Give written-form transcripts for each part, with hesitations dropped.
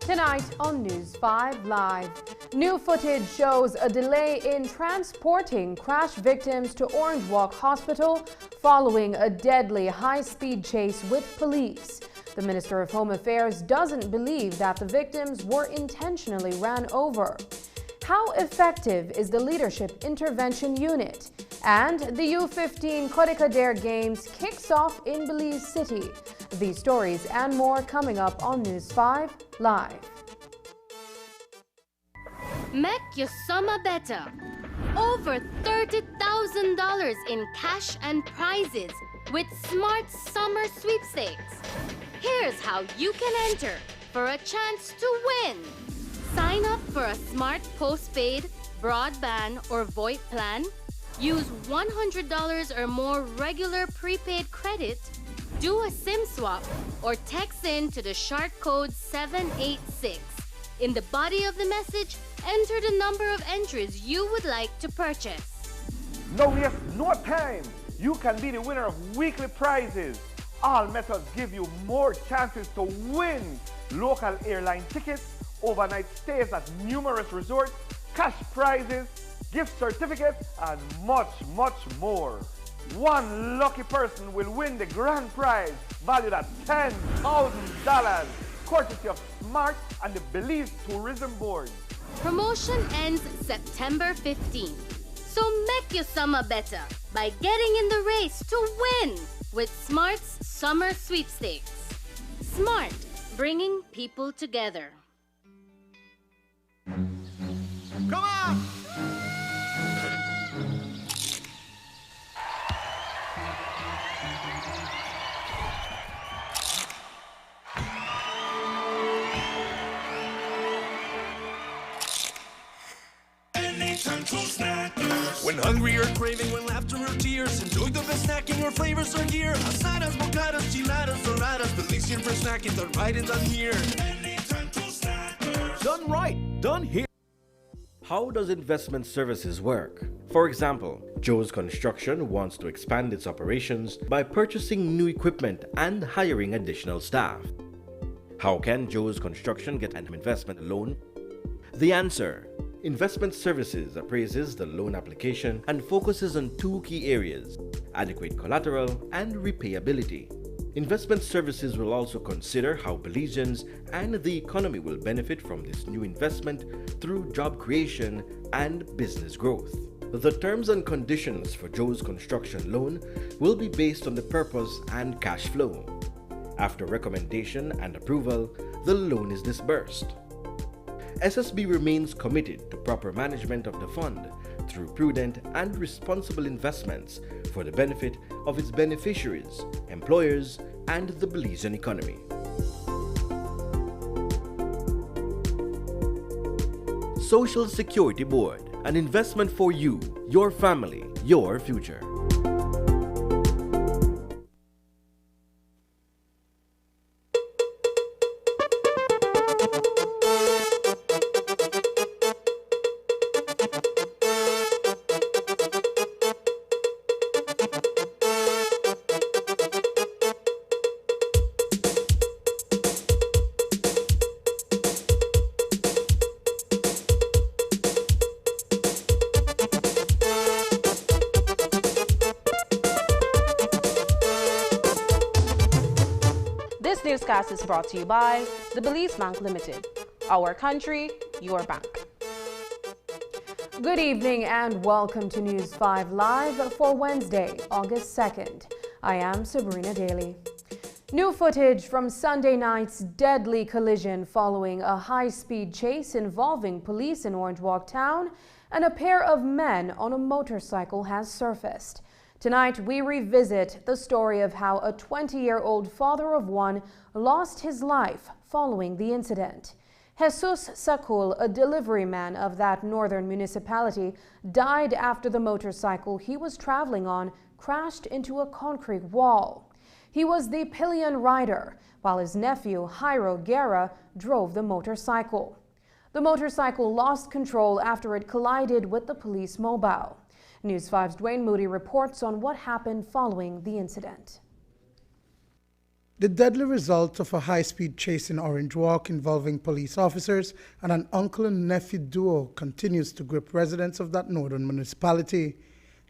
Tonight on News 5 Live, new footage shows a delay in transporting crash victims to Orange Walk Hospital following a deadly high-speed chase with police. The Minister of Home Affairs doesn't believe that the victims were intentionally ran over. How effective is the Leadership Intervention Unit? And the U15 Kodika Dare Games kicks off in Belize City. These stories and more coming up on News 5 Live. Make your summer better. Over $30,000 in cash and prizes with Smart Summer Sweepstakes. Here's how you can enter for a chance to win. Sign up for a smart postpaid, broadband, or VoIP plan. Use $100 or more regular prepaid credit. Do a SIM swap or text in to the shark code 786. In the body of the message, enter the number of entries you would like to purchase. No waste no time. You can be the winner of weekly prizes. All methods give you more chances to win local airline tickets, overnight stays at numerous resorts, cash prizes, gift certificates, and much, much more. One lucky person will win the grand prize valued at $10,000, courtesy of Smart and the Belize Tourism Board. Promotion ends September 15. So make your summer better by getting in the race to win with Smart's Summer Sweepstakes. Smart, bringing people together. Come on! When hungry or craving, when laughter or tears, enjoy the best snacking or flavors are here. Asadas, bocadas, chiladas, doradas, Belizean for snacking, done right and done here. Done right, done here. How does investment services work? For example, Joe's Construction wants to expand its operations by purchasing new equipment and hiring additional staff. How can Joe's Construction get an investment loan? The answer: Investment Services appraises the loan application and focuses on two key areas: adequate collateral and repayability. Investment Services will also consider how Belizeans and the economy will benefit from this new investment through job creation and business growth. The terms and conditions for Joe's Construction loan will be based on the purpose and cash flow. After recommendation and approval, the loan is disbursed. SSB remains committed to proper management of the fund through prudent and responsible investments for the benefit of its beneficiaries, employers, and the Belizean economy. Social Security Board, an investment for you, your family, your future. This newscast is brought to you by the Belize Bank Limited. Our country, your bank. Good evening and welcome to News 5 Live for Wednesday, August 2nd. I am Sabrina Daly. New footage from Sunday night's deadly collision following a high-speed chase involving police in Orange Walk Town and a pair of men on a motorcycle has surfaced. Tonight, we revisit the story of how a 20-year-old father of one lost his life following the incident. Jesus Sakul, a delivery man of that northern municipality, died after the motorcycle he was traveling on crashed into a concrete wall. He was the pillion rider, while his nephew, Jairo Guerra, drove the motorcycle. The motorcycle lost control after it collided with the police mobile. News 5's Dwayne Moody reports on what happened following the incident. The deadly result of a high-speed chase in Orange Walk involving police officers and an uncle and nephew duo continues to grip residents of that northern municipality.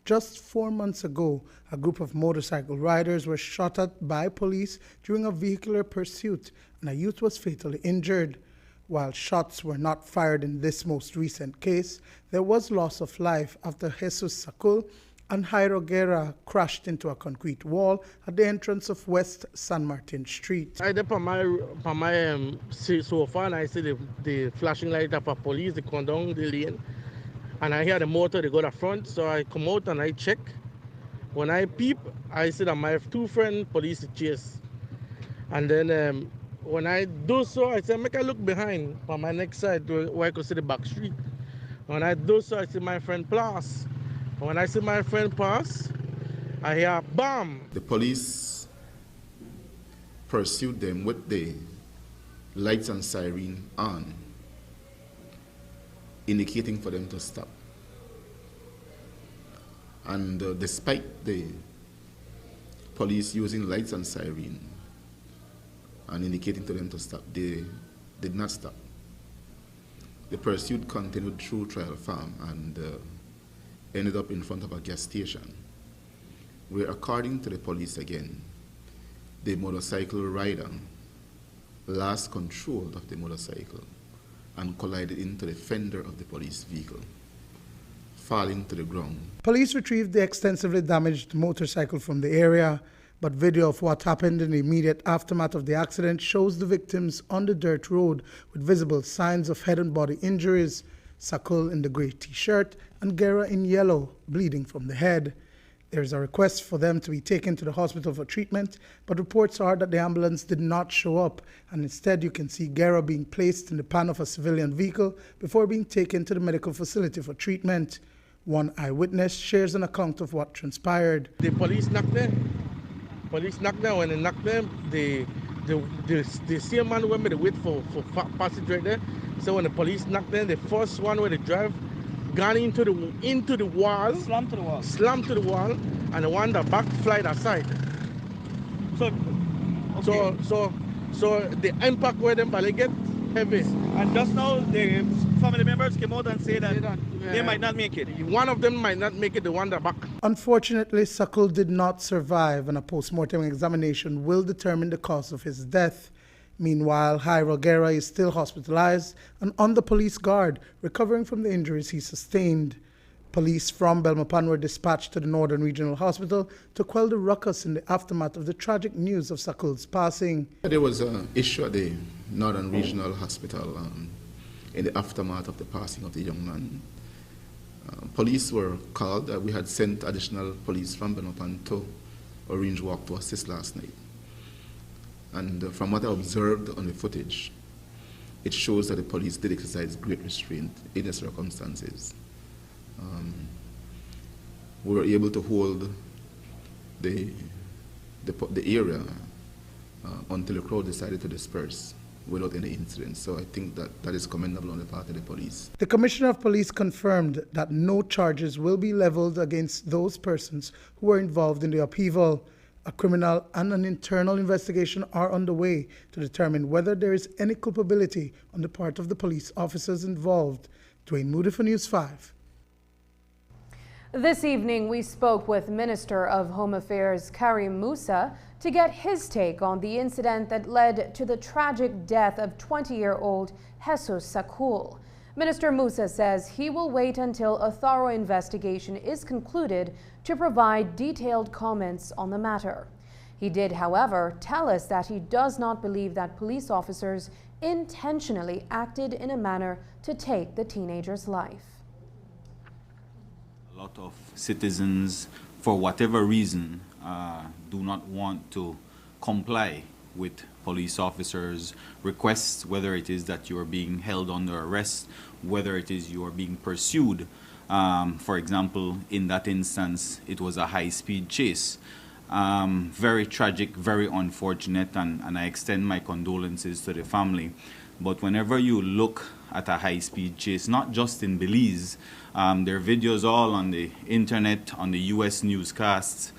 Just 4 months ago, a group of motorcycle riders were shot at by police during a vehicular pursuit, and a youth was fatally injured. While shots were not fired in this most recent case, there was loss of life after Jesus Sakul and Jairo Guerra crashed into a concrete wall at the entrance of West San Martin Street. I did on my sofa and I see the flashing light of a police, they come down the lane. And I hear the motor, they go to the front, so I come out and I check. When I peep, I see that my two friends, police chase. And then when I do so, I say, make a look behind on my next side where I could see the back street. When I do so, I see my friend pass. When I see my friend pass, I hear BAM! The police pursued them with the lights and siren on, indicating for them to stop. And despite the police using lights and siren and indicating to them to stop, they did not stop. The pursuit continued through Trial Farm and ended up in front of a gas station, where, according to the police again, the motorcycle rider lost control of the motorcycle and collided into the fender of the police vehicle, falling to the ground. Police retrieved the extensively damaged motorcycle from the area, but video of what happened in the immediate aftermath of the accident shows the victims on the dirt road with visible signs of head and body injuries. Sakul in the grey t-shirt and Guerra in yellow, bleeding from the head. There is a request for them to be taken to the hospital for treatment, but reports are that the ambulance did not show up, and instead you can see Guerra being placed in the pan of a civilian vehicle before being taken to the medical facility for treatment. One eyewitness shares an account of what transpired. The police knocked them. Police knocked them. When they knocked them, the same man went with the wait for passage right there. So when the police knocked them, the first one where they drive gone into the wall, slammed to the wall, and the one that back flied aside. So the impact where them body get heavy. And just now the family members came out and said that they might not make it. One of them might not make it, the one that back. Unfortunately, Sakul did not survive, and a post-mortem examination will determine the cause of his death. Meanwhile, Jairo Guerra is still hospitalized and under police guard, recovering from the injuries he sustained. Police from Belmopan were dispatched to the Northern Regional Hospital to quell the ruckus in the aftermath of the tragic news of Sakul's passing. There was an issue at the Northern Regional Hospital in the aftermath of the passing of the young man. Police were called. We had sent additional police from Belmopan to Orange Walk to assist last night. And from what I observed on the footage, it shows that the police did exercise great restraint in the circumstances. We were able to hold the area until the crowd decided to disperse without any incident. So I think that is commendable on the part of the police. The Commissioner of Police confirmed that no charges will be leveled against those persons who were involved in the upheaval. A criminal and an internal investigation are underway to determine whether there is any culpability on the part of the police officers involved. Dwayne Moody for News 5. This evening, we spoke with Minister of Home Affairs Karim Musa to get his take on the incident that led to the tragic death of 20-year-old Jesus Sakul. Minister Musa says he will wait until a thorough investigation is concluded to provide detailed comments on the matter. He did, however, tell us that he does not believe that police officers intentionally acted in a manner to take the teenager's life. A lot of citizens, for whatever reason, do not want to comply with police officers' requests, whether it is that you are being held under arrest, whether it is you are being pursued. For example, in that instance, it was a high-speed chase. Very tragic, very unfortunate, and I extend my condolences to the family. But whenever you look at a high-speed chase, not just in Belize, there are videos all on the internet, on the US newscasts.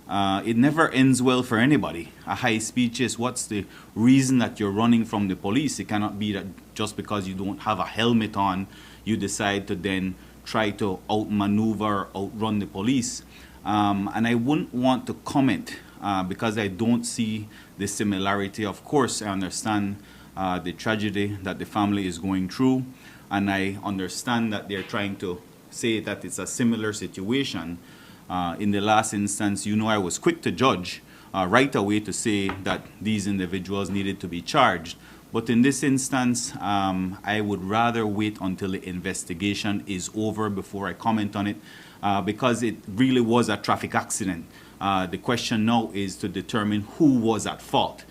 It never ends well for anybody. A high-speed chase, what's the reason that you're running from the police? It cannot be that just because you don't have a helmet on, you decide to then try to outmaneuver, outrun the police. And I wouldn't want to comment because I don't see the similarity. Of course, I understand the tragedy that the family is going through, and I understand that they're trying to say that it's a similar situation. In the last instance, I was quick to judge right away to say that these individuals needed to be charged. But in this instance, I would rather wait until the investigation is over before I comment on it, because it really was a traffic accident. The question now is to determine who was at fault.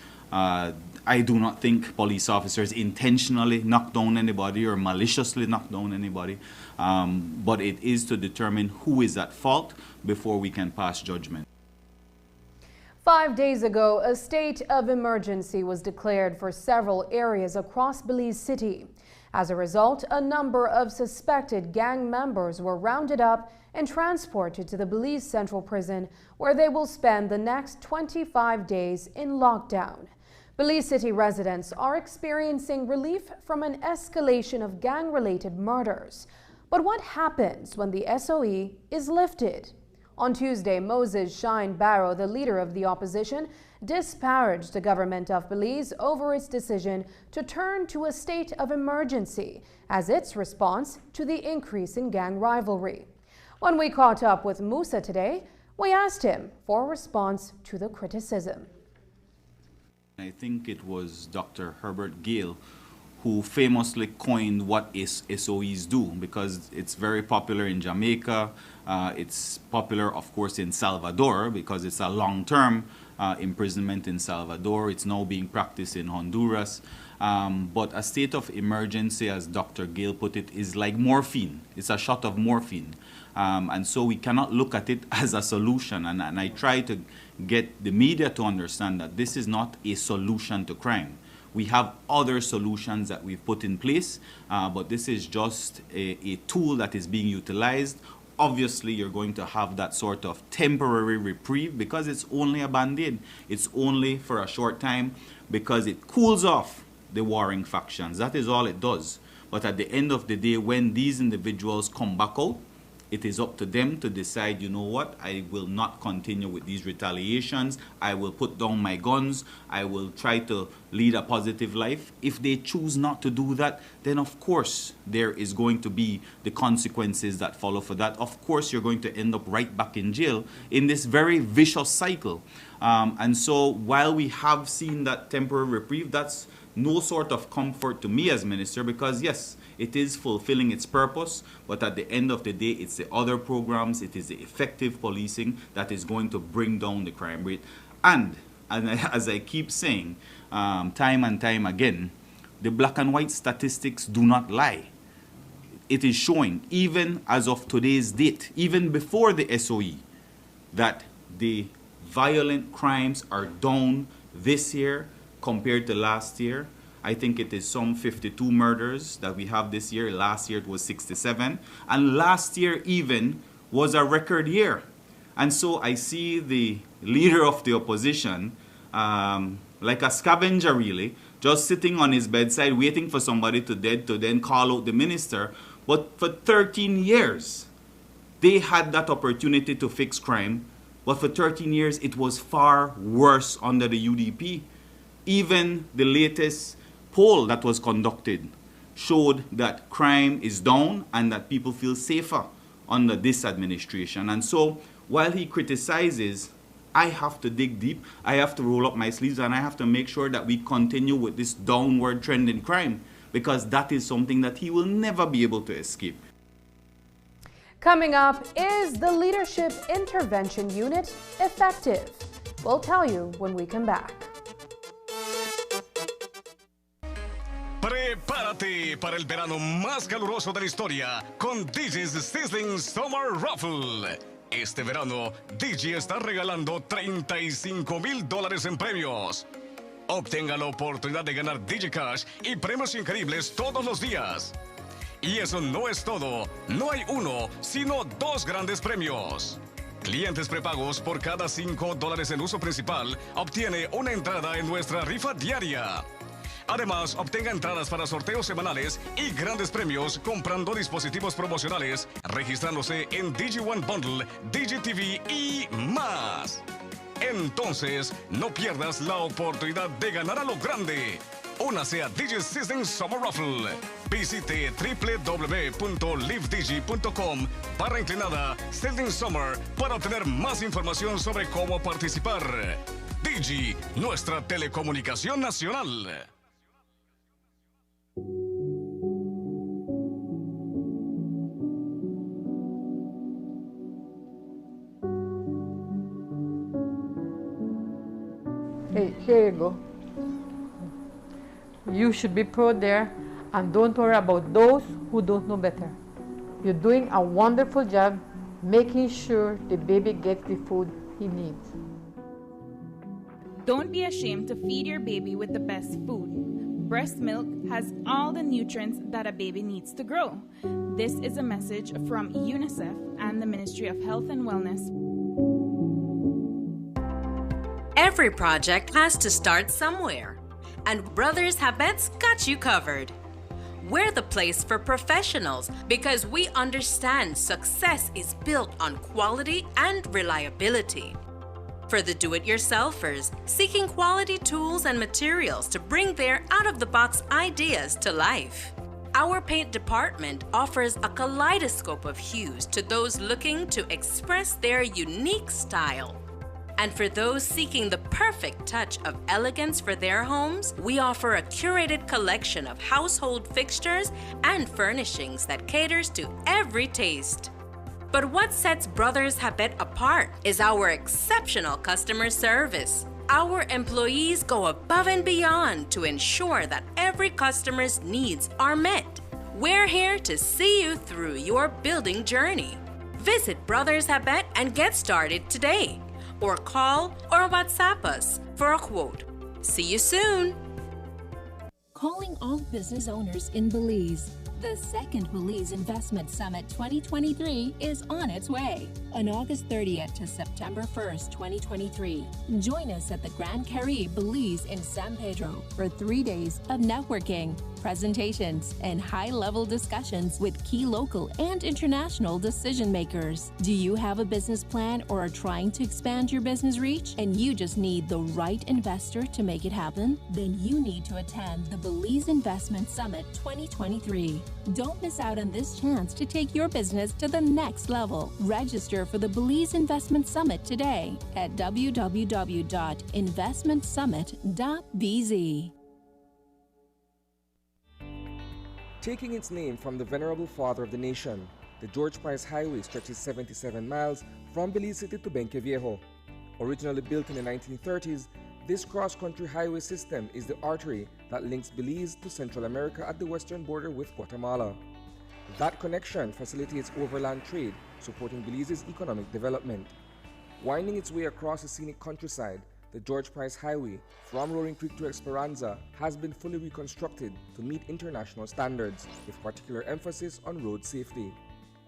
I do not think police officers intentionally knocked down anybody or maliciously knocked down anybody, but it is to determine who is at fault before we can pass judgment. 5 days ago, a state of emergency was declared for several areas across Belize City. As a result, a number of suspected gang members were rounded up and transported to the Belize Central Prison, where they will spend the next 25 days in lockdown. Belize City residents are experiencing relief from an escalation of gang-related murders. But what happens when the SOE is lifted? On Tuesday, Moses Shine Barrow, the leader of the opposition, disparaged the government of Belize over its decision to turn to a state of emergency as its response to the increase in gang rivalry. When we caught up with Musa today, we asked him for a response to the criticism. I think it was Dr. Herbert Gale who famously coined what SOEs do, because it's very popular in Jamaica. It's popular, of course, in Salvador because it's a long-term imprisonment in Salvador. It's now being practiced in Honduras. But a state of emergency, as Dr. Gale put it, is like morphine. It's a shot of morphine. And so we cannot look at it as a solution. And I try to get the media to understand that this is not a solution to crime. We have other solutions that we've put in place, but this is just a tool that is being utilized. Obviously, you're going to have that sort of temporary reprieve because it's only a band-aid. It's only for a short time because it cools off the warring factions. That is all it does. But at the end of the day, when these individuals come back out, it is up to them to decide, you know what, I will not continue with these retaliations. I will put down my guns. I will try to lead a positive life. If they choose not to do that, then of course there is going to be the consequences that follow for that. Of course, you're going to end up right back in jail in this very vicious cycle. And so while we have seen that temporary reprieve, that's no sort of comfort to me as minister, because yes, it is fulfilling its purpose, but at the end of the day, it's the other programs, it is the effective policing that is going to bring down the crime rate. And as I keep saying, time and time again, the black and white statistics do not lie. It is showing, even as of today's date, even before the SOE, that the violent crimes are down this year compared to last year. I think it is some 52 murders that we have this year. Last year it was 67. And last year even was a record year. And so I see the leader of the opposition like a scavenger really, just sitting on his bedside waiting for somebody to then call out the minister. But for 13 years, they had that opportunity to fix crime. But for 13 years, it was far worse under the UDP. Even the latest poll that was conducted showed that crime is down and that people feel safer under this administration. And so while he criticizes I have to dig deep, I have to roll up my sleeves, and I have to make sure that we continue with this downward trend in crime, because that is something that he will never be able to escape. Coming up, is the Leadership Intervention Unit effective? We'll tell you when we come back. Prepárate para el verano más caluroso de la historia con Digi's Sizzling Summer Raffle. Este verano, Digi está regalando $35,000 en premios. Obtenga la oportunidad de ganar DigiCash y premios increíbles todos los días. Y eso no es todo. No hay uno, sino dos grandes premios. Clientes prepagos por cada $5 en uso principal obtiene una entrada en nuestra rifa diaria. Además, obtenga entradas para sorteos semanales y grandes premios comprando dispositivos promocionales, registrándose en DigiOne Bundle, DigiTV y más. Entonces, no pierdas la oportunidad de ganar a lo grande. Únase a Digi's Sizzling Summer Raffle. Visite www.livedigi.com/Sizzling Summer para obtener más información sobre cómo participar. Digi, nuestra telecomunicación nacional. Hey, here you go. You should be proud there, and don't worry about those who don't know better. You're doing a wonderful job making sure the baby gets the food he needs. Don't be ashamed to feed your baby with the best food. Breast milk has all the nutrients that a baby needs to grow. This is a message from UNICEF and the Ministry of Health and Wellness. Every project has to start somewhere, and Brothers Habet's got you covered. We're the place for professionals because we understand success is built on quality and reliability. For the do-it-yourselfers seeking quality tools and materials to bring their out-of-the-box ideas to life, our paint department offers a kaleidoscope of hues to those looking to express their unique style. And for those seeking the perfect touch of elegance for their homes, we offer a curated collection of household fixtures and furnishings that caters to every taste. But what sets Brothers Habet apart is our exceptional customer service. Our employees go above and beyond to ensure that every customer's needs are met. We're here to see you through your building journey. Visit Brothers Habet and get started today. Or call or WhatsApp us for a quote. See you soon. Calling all business owners in Belize. The second Belize Investment Summit 2023 is on its way. On August 30th to September 1st, 2023, join us at the Grand Caribe Belize in San Pedro for 3 days of networking, presentations, and high-level discussions with key local and international decision makers. Do you have a business plan or are trying to expand your business reach and you just need the right investor to make it happen? Then you need to attend the Belize Investment Summit 2023. Don't miss out on this chance to take your business to the next level. Register for the Belize Investment Summit today at www.investmentsummit.bz. Taking its name from the venerable father of the nation, the George Price Highway stretches 77 miles from Belize City to Benqueviejo. Originally built in the 1930s, this cross-country highway system is the artery that links Belize to Central America at the western border with Guatemala. That connection facilitates overland trade, supporting Belize's economic development. Winding its way across the scenic countryside, the George Price Highway from Roaring Creek to Esperanza has been fully reconstructed to meet international standards, with particular emphasis on road safety.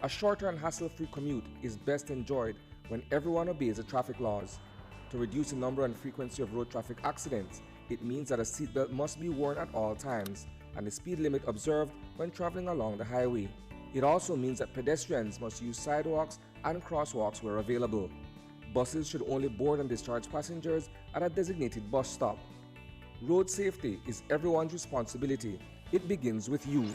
A shorter and hassle-free commute is best enjoyed when everyone obeys the traffic laws. To reduce the number and frequency of road traffic accidents, it means that a seatbelt must be worn at all times and the speed limit observed when traveling along the highway. It also means that pedestrians must use sidewalks and crosswalks where available. Buses should only board and discharge passengers at a designated bus stop. Road safety is everyone's responsibility. It begins with you.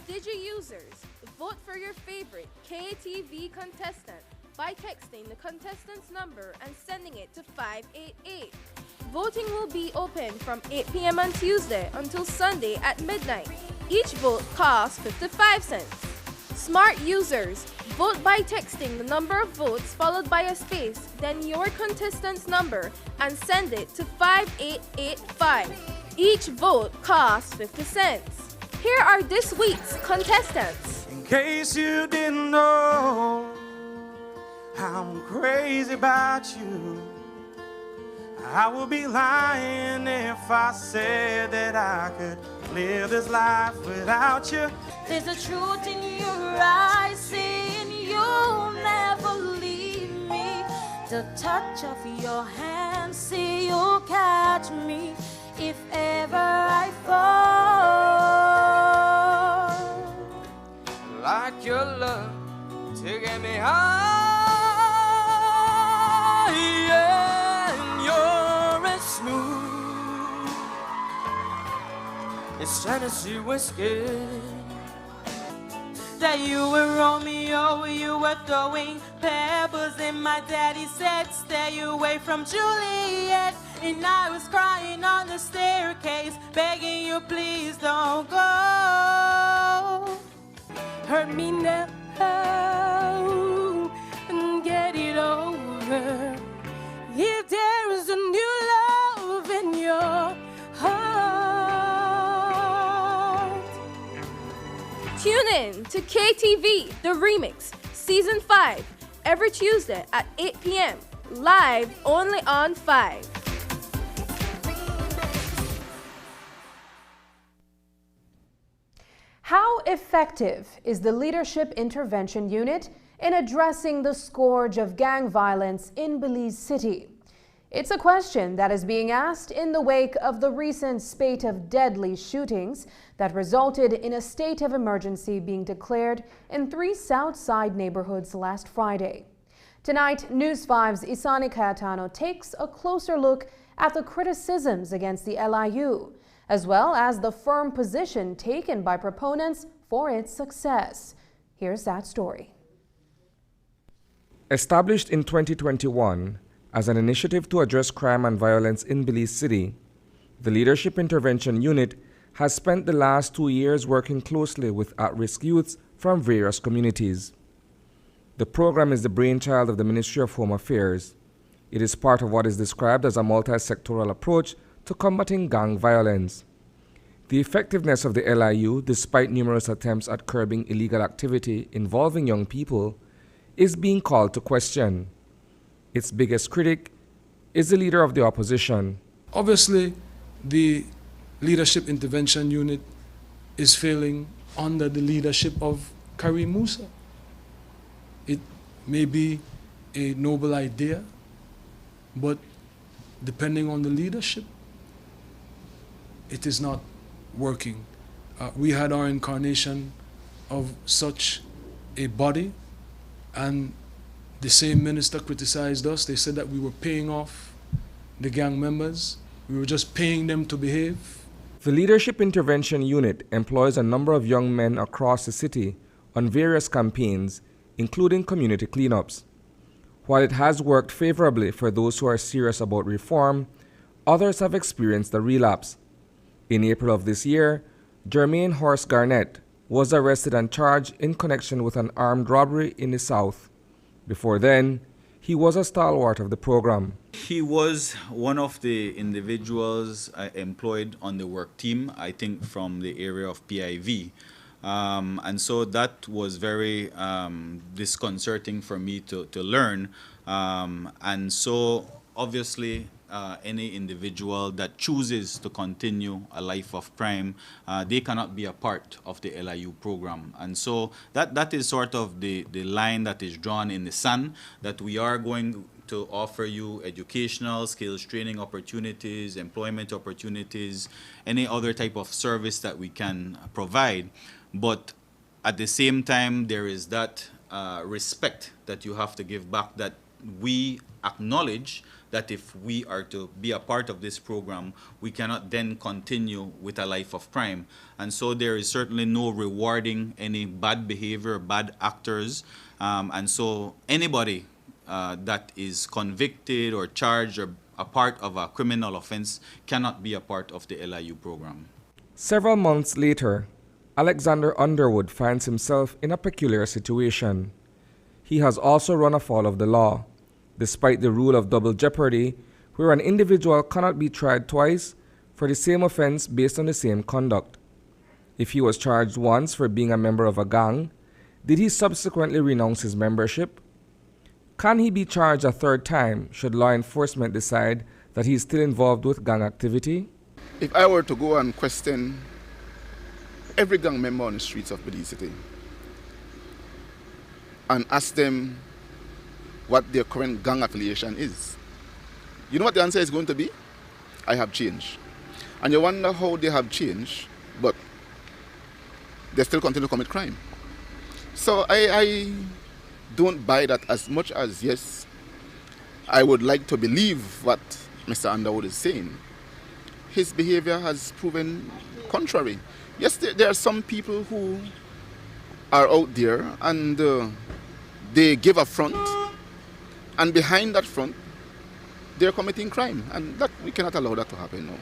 Digi users, vote for your your favorite KTV contestant by texting the contestant's number and sending it to 588. Voting will be open from 8 p.m. on Tuesday until Sunday at midnight. Each vote costs 55 cents. Smart users, vote by texting the number of votes followed by a space, then your contestant's number, and send it to 5885. Each vote costs 50 cents. Here are this week's contestants. In case you didn't know, I'm crazy about you. I would be lying if I said that I could live this life without you. There's a truth in your eyes saying you'll never leave me. The touch of your hand say you'll catch me if ever I fall. Like your love to get me high, and you're as smooth as Tennessee whiskey. That you were Romeo, you were throwing pebbles in my daddy said stay away from Juliet. And I was crying on the staircase, begging you please don't go. Hurt me now and get it over. If there is a new love in your heart. Tune in to KTV The Remix Season 5 every Tuesday at 8 p.m. live only on 5. How effective is the Leadership Intervention Unit in addressing the scourge of gang violence in Belize City? It's a question that is being asked in the wake of the recent spate of deadly shootings that resulted in a state of emergency being declared in 3 South Side neighborhoods last Friday. Tonight, News 5's Isani Cayetano takes a closer look at the criticisms against the LIU, as well as the firm position taken by proponents for its success. Here's that story. Established in 2021 as an initiative to address crime and violence in Belize City, the Leadership Intervention Unit has spent the last 2 years working closely with at-risk youths from various communities. The program is the brainchild of the Ministry of Home Affairs. It is part of what is described as a multi-sectoral approach to combating gang violence. The effectiveness of the LIU, despite numerous attempts at curbing illegal activity involving young people, is being called to question. Its biggest critic is the leader of the opposition. Obviously, the Leadership Intervention Unit is failing under the leadership of Karim Musa. It may be a noble idea, but depending on the leadership, it is not working. We had our incarnation of such a body, and the same minister criticized us. They said that we were paying off the gang members. We were just paying them to behave. The Leadership Intervention Unit employs a number of young men across the city on various campaigns, including community cleanups. While it has worked favorably for those who are serious about reform, others have experienced a relapse. In April of this year, Jermaine Horse Garnett was arrested and charged in connection with an armed robbery in the South. Before then, he was a stalwart of the program. He was one of the individuals employed on the work team, I think from the area of PIV. And so that was very disconcerting for me to learn. And so obviously any individual that chooses to continue a life of crime, they cannot be a part of the LIU program. And so that is sort of the line that is drawn in the sand, that we are going to offer you educational, skills training opportunities, employment opportunities, any other type of service that we can provide. But at the same time, there is that respect that you have to give back, that we acknowledge that if we are to be a part of this program, we cannot then continue with a life of crime. And so there is certainly no rewarding any bad behavior, bad actors. And so anybody that is convicted or charged or a part of a criminal offense cannot be a part of the LIU program. Several months later, Alexander Underwood finds himself in a peculiar situation. He has also run afoul of the law, despite the rule of double jeopardy, where an individual cannot be tried twice for the same offense based on the same conduct. If he was charged once for being a member of a gang, did he subsequently renounce his membership? Can he be charged a third time should law enforcement decide that he is still involved with gang activity? If I were to go and question every gang member on the streets of Belize City and ask them what their current gang affiliation is, you know what the answer is going to be? I have changed. And you wonder how they have changed, but they still continue to commit crime. So I don't buy that as much as, yes, I would like to believe what Mr. Underwood is saying. His behavior has proven contrary. Yes, there are some people who are out there and they give a front, and behind that front, they're committing crime, and that we cannot allow that to happen now.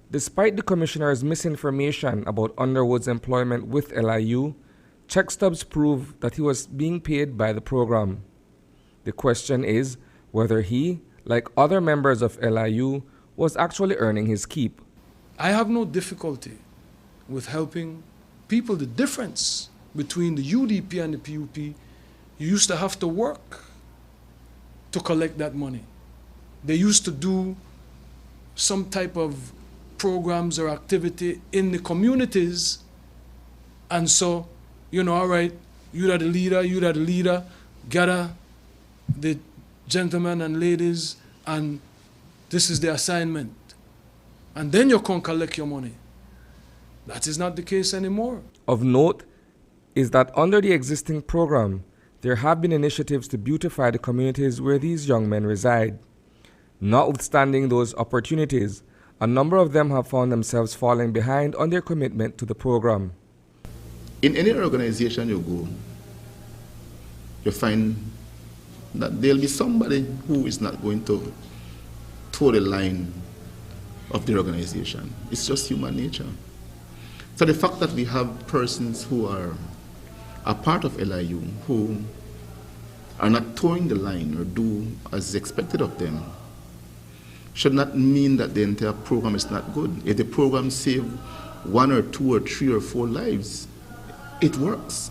Despite the Commissioner's misinformation about Underwood's employment with LIU, check stubs prove that he was being paid by the program. The question is whether he, like other members of LIU, was actually earning his keep. I have no difficulty with helping people. The difference between the UDP and the PUP, you used to have to work to collect that money. They used to do some type of programs or activity in the communities, and so, you know, all right, you are the leader, gather the gentlemen and ladies, and this is the assignment. And then you can collect your money. That is not the case anymore. Of note is that under the existing program, there have been initiatives to beautify the communities where these young men reside. Notwithstanding those opportunities, a number of them have found themselves falling behind on their commitment to the program. In any organization you go, you find that there'll be somebody who is not going to toe the line of the organization. It's just human nature. So the fact that we have persons who are a part of LIU who are not towing the line or do as expected of them should not mean that the entire program is not good. If the program saves 1 or 2 or 3 or 4 lives, it works.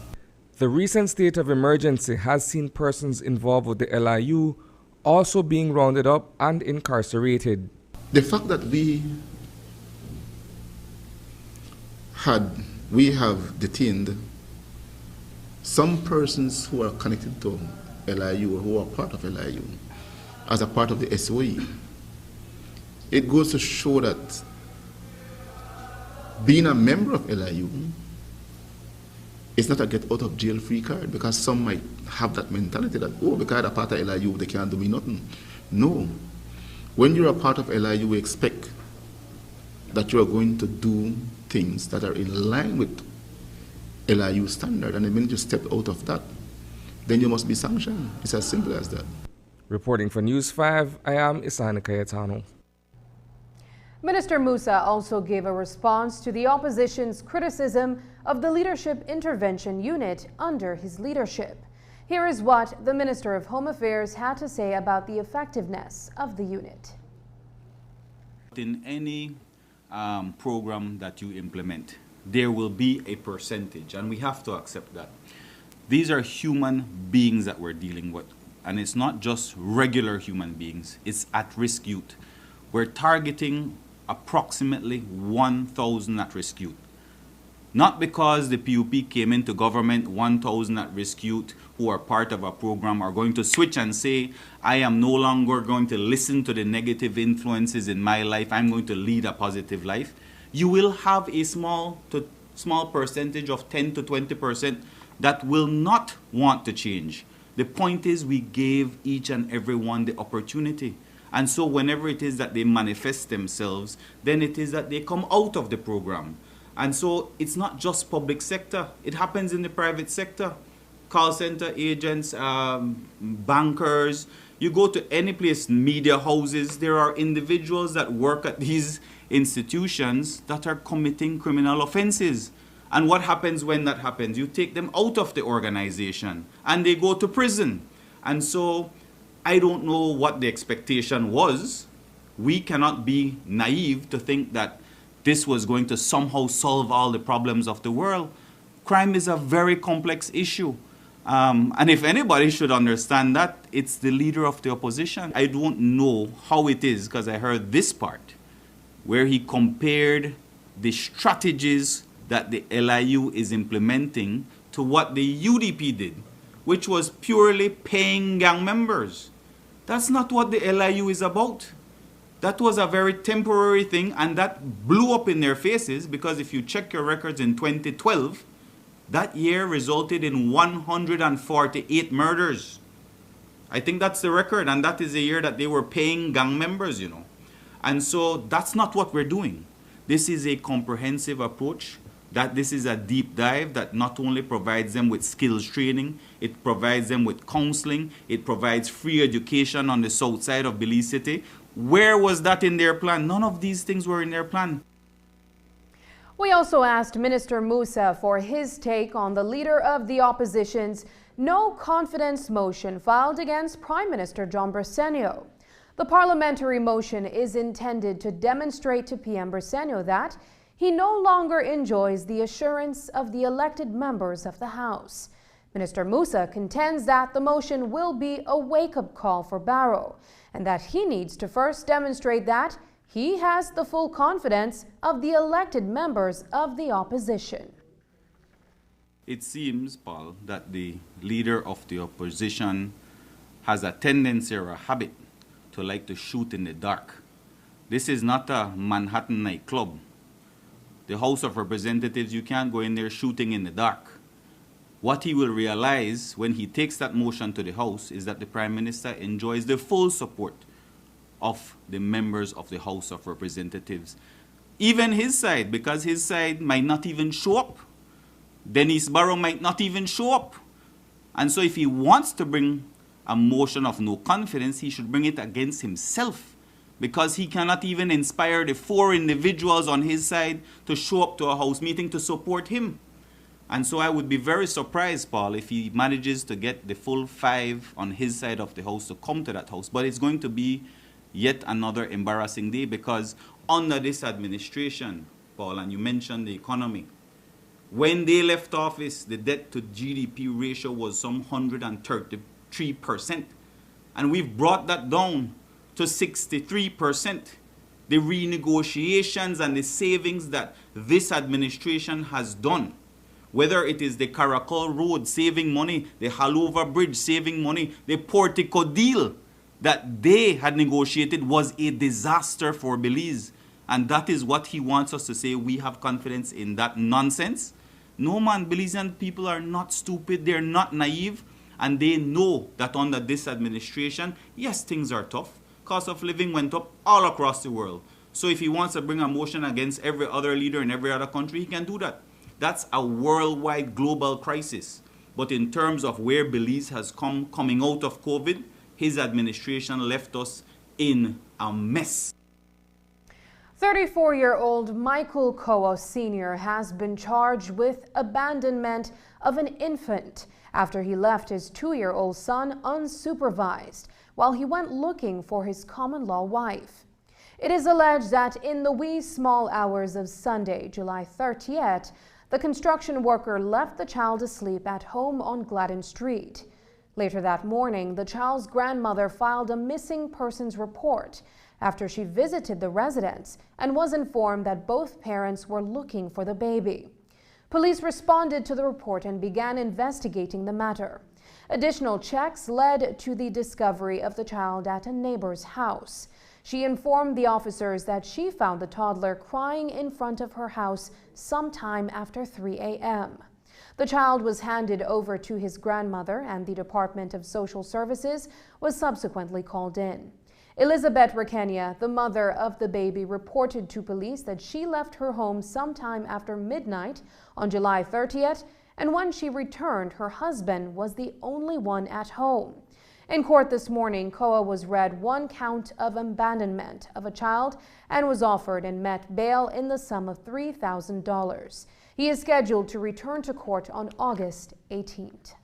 The recent state of emergency has seen persons involved with the LIU also being rounded up and incarcerated. The fact that we have detained some persons who are connected to LIU or who are part of LIU as a part of the SOE, it goes to show that being a member of LIU is not a get out of jail free card, because some might have that mentality that, oh, because I'm a part of LIU, they can't do me nothing. No. When you're a part of LIU, we expect that you are going to do things that are in line with LIU standard, and the minute you step out of that, then you must be sanctioned. It's as simple as that. Reporting for News 5, I am Isani Cayetano. Minister Musa also gave a response to the opposition's criticism of the Leadership Intervention Unit under his leadership. Here is what the Minister of Home Affairs had to say about the effectiveness of the unit. In any program that you implement, there will be a percentage, and we have to accept that. These are human beings that we're dealing with, and it's not just regular human beings, it's at-risk youth. We're targeting approximately 1,000 at-risk youth. Not because the PUP came into government, 1,000 at-risk youth who are part of a program are going to switch and say, I am no longer going to listen to the negative influences in my life, I'm going to lead a positive life. You will have a small percentage of 10 to 20% that will not want to change. The point is we gave each and every one the opportunity. And so whenever it is that they manifest themselves, then it is that they come out of the program. And so it's not just public sector. It happens in the private sector. Call center agents, bankers. You go to any place, media houses, there are individuals that work at these institutions that are committing criminal offenses. And what happens when that happens? You take them out of the organization and they go to prison. And so I don't know what the expectation was. We cannot be naive to think that this was going to somehow solve all the problems of the world. Crime is a very complex issue. And if anybody should understand that, it's the leader of the opposition. I don't know how it is, because I heard this part, where he compared the strategies that the LIU is implementing to what the UDP did, which was purely paying gang members. That's not what the LIU is about. That was a very temporary thing, and that blew up in their faces, because if you check your records in 2012, that year resulted in 148 murders. I think that's the record, and that is the year that they were paying gang members, you know. And so that's not what we're doing. This is a comprehensive approach, that this is a deep dive that not only provides them with skills training, it provides them with counseling, it provides free education on the south side of Belize City. Where was that in their plan? None of these things were in their plan. We also asked Minister Musa for his take on the leader of the opposition's no confidence motion filed against Prime Minister John Bresenio. The parliamentary motion is intended to demonstrate to PM Bresenio that he no longer enjoys the assurance of the elected members of the House. Minister Musa contends that the motion will be a wake-up call for Barrow, and that he needs to first demonstrate that he has the full confidence of the elected members of the opposition. It seems, Paul, that the leader of the opposition has a tendency or a habit to like to shoot in the dark. This is not a Manhattan nightclub. The House of Representatives, you can't go in there shooting in the dark. What he will realize when he takes that motion to the House is that the Prime Minister enjoys the full support of the members of the House of Representatives. Even his side, because his side might not even show up. Denise Barrow might not even show up. And so if he wants to bring a motion of no confidence, he should bring it against himself, because he cannot even inspire the 4 individuals on his side to show up to a House meeting to support him. And so I would be very surprised, Paul, if he manages to get the full 5 on his side of the House to come to that House. But it's going to be yet another embarrassing day, because under this administration, Paul, and you mentioned the economy, when they left office, the debt to GDP ratio was some 133%. And we've brought that down to 63%. The renegotiations and the savings that this administration has done, whether it is the Caracol Road saving money, the Halover Bridge saving money, the Portico deal that they had negotiated, was a disaster for Belize. And that is what he wants us to say. We have confidence in that nonsense. No, man, Belizean people are not stupid. They're not naive. And they know that under this administration, yes, things are tough. Cost of living went up all across the world. So if he wants to bring a motion against every other leader in every other country, he can do that. That's a worldwide global crisis. But in terms of where Belize has coming out of COVID, his administration left us in a mess. 34-year-old Michael Koa Sr. has been charged with abandonment of an infant after he left his 2-year-old son unsupervised while he went looking for his common-law wife. It is alleged that in the wee small hours of Sunday, July 30th, the construction worker left the child asleep at home on Gladden Street. Later that morning, the child's grandmother filed a missing persons report after she visited the residence and was informed that both parents were looking for the baby. Police responded to the report and began investigating the matter. Additional checks led to the discovery of the child at a neighbor's house. She informed the officers that she found the toddler crying in front of her house sometime after 3 a.m. The child was handed over to his grandmother, and the Department of Social Services was subsequently called in. Elizabeth Rakenya, the mother of the baby, reported to police that she left her home sometime after midnight on July 30th, and when she returned, her husband was the only one at home. In court this morning, Koa was read 1 count of abandonment of a child and was offered and met bail in the sum of $3,000. He is scheduled to return to court on August 18th.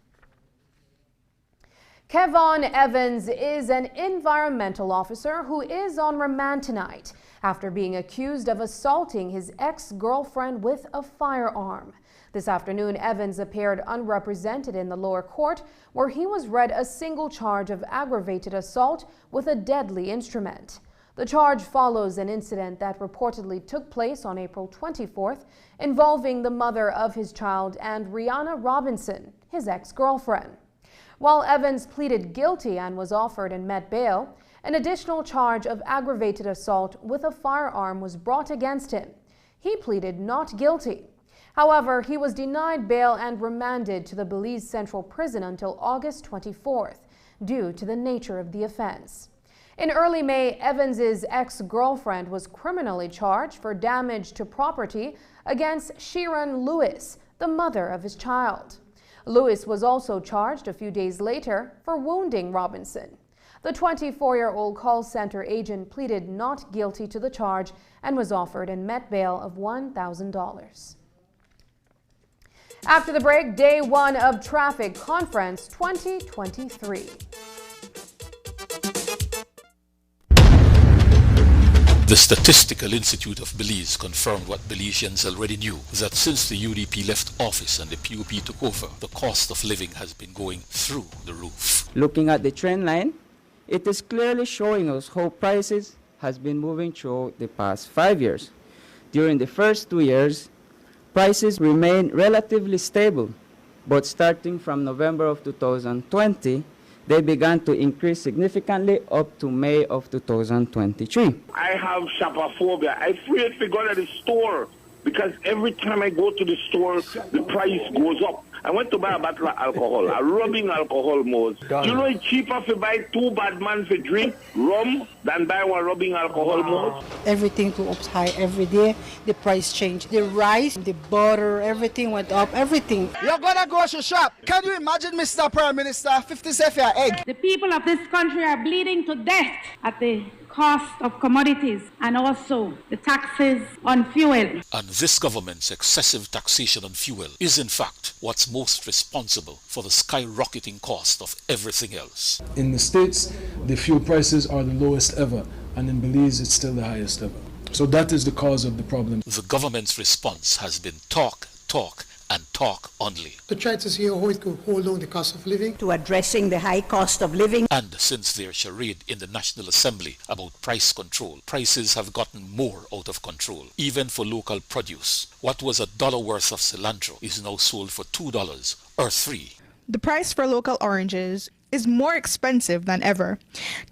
Kevon Evans is an environmental officer who is on remand tonight after being accused of assaulting his ex-girlfriend with a firearm. This afternoon, Evans appeared unrepresented in the lower court, where he was read a single charge of aggravated assault with a deadly instrument. The charge follows an incident that reportedly took place on April 24th, involving the mother of his child and Rihanna Robinson, his ex-girlfriend. While Evans pleaded guilty and was offered and met bail, an additional charge of aggravated assault with a firearm was brought against him. He pleaded not guilty. However, he was denied bail and remanded to the Belize Central Prison until August 24th, due to the nature of the offense. In early May, Evans's ex-girlfriend was criminally charged for damage to property against Sharon Lewis, the mother of his child. Lewis was also charged a few days later for wounding Robinson. The 24-year-old call center agent pleaded not guilty to the charge and was offered and met bail of $1,000. After the break, day 1 of Traffic Conference 2023. The Statistical Institute of Belize confirmed what Belizeans already knew, that since the UDP left office and the PUP took over, the cost of living has been going through the roof. Looking at the trend line, it is clearly showing us how prices has been moving through the past 5 years. During the first 2 years, prices remained relatively stable, but starting from November of 2020, they began to increase significantly up to May of 2023. I have shopperphobia. I'm afraid to go to the store because every time I go to the store, the price goes up. I went to buy a bottle of alcohol, a rubbing alcohol mode. Do you know it's cheaper to buy 2 bad man for drink rum than buy 1 rubbing alcohol mode? Everything goes up high every day. The price changed. The rice, the butter, everything went up. Everything. You're gonna grocery shop. Can you imagine, Mr. Prime Minister, 50 cents for your egg? The people of this country are bleeding to death at the cost of commodities and also the taxes on fuel. And this government's excessive taxation on fuel is in fact what's most responsible for the skyrocketing cost of everything else. In the States, the fuel prices are the lowest ever, and in Belize, it's still the highest ever. So that is the cause of the problem. The government's response has been talk, and talk only. To try to see how it could hold down the cost of living. To addressing the high cost of living. And since their charade in the National Assembly about price control, prices have gotten more out of control, even for local produce. What was $1 worth of cilantro is now sold for $2 or $3. The price for local oranges is more expensive than ever.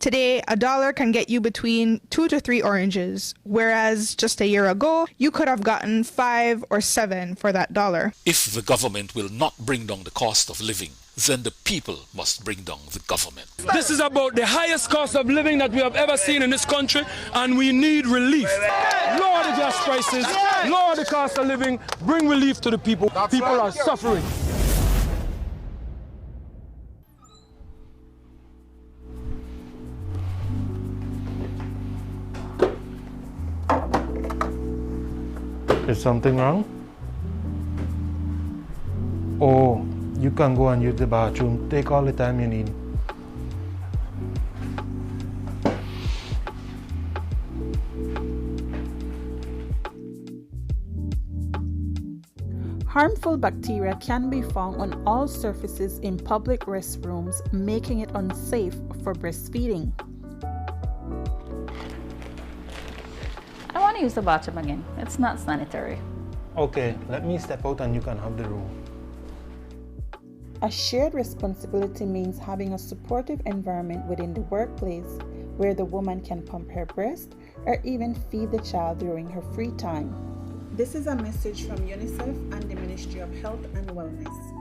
Today, $1 can get you between 2 to 3 oranges, whereas just a year ago, you could have gotten 5 or 7 for that $1. If the government will not bring down the cost of living, then the people must bring down the government. This is about the highest cost of living that we have ever seen in this country, and we need relief. Lower the gas prices, lower the cost of living, bring relief to the people. People are suffering. Is something wrong? Oh, you can go and use the bathroom. Take all the time you need. Harmful bacteria can be found on all surfaces in public restrooms, making it unsafe for breastfeeding. I want to use the bathroom again. It's not sanitary. Okay, let me step out and you can have the room. A shared responsibility means having a supportive environment within the workplace where the woman can pump her breast or even feed the child during her free time. This is a message from UNICEF and the Ministry of Health and Wellness.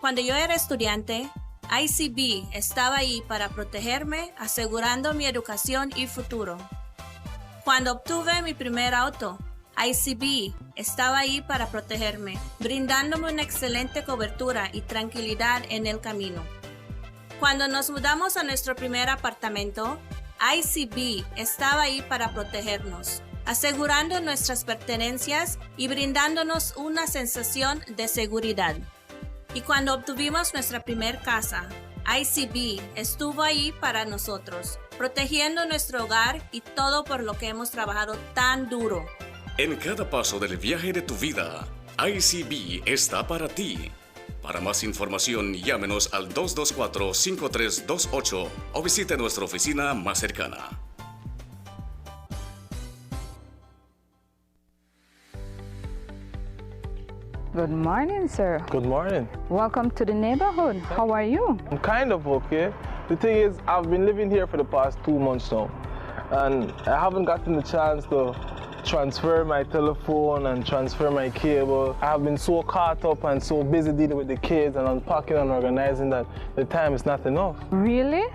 Cuando yo era estudiante, ICB estaba ahí para protegerme, asegurando mi educación y futuro. Cuando obtuve mi primer auto, ICB estaba ahí para protegerme, brindándome una excelente cobertura y tranquilidad en el camino. Cuando nos mudamos a nuestro primer apartamento, ICB estaba ahí para protegernos, asegurando nuestras pertenencias y brindándonos una sensación de seguridad. Y cuando obtuvimos nuestra primer casa, ICB estuvo ahí para nosotros, protegiendo nuestro hogar y todo por lo que hemos trabajado tan duro. En cada paso del viaje de tu vida, ICB está para ti. Para más información, llámenos al 224-5328 o visite nuestra oficina más cercana. Good morning, sir. Good morning. Welcome to the neighborhood. How are you? I'm kind of okay. The thing is, I've been living here for the past 2 months now, and I haven't gotten the chance to transfer my telephone and transfer my cable. I have been so caught up and so busy dealing with the kids and unpacking and organizing that the time is not enough. Really?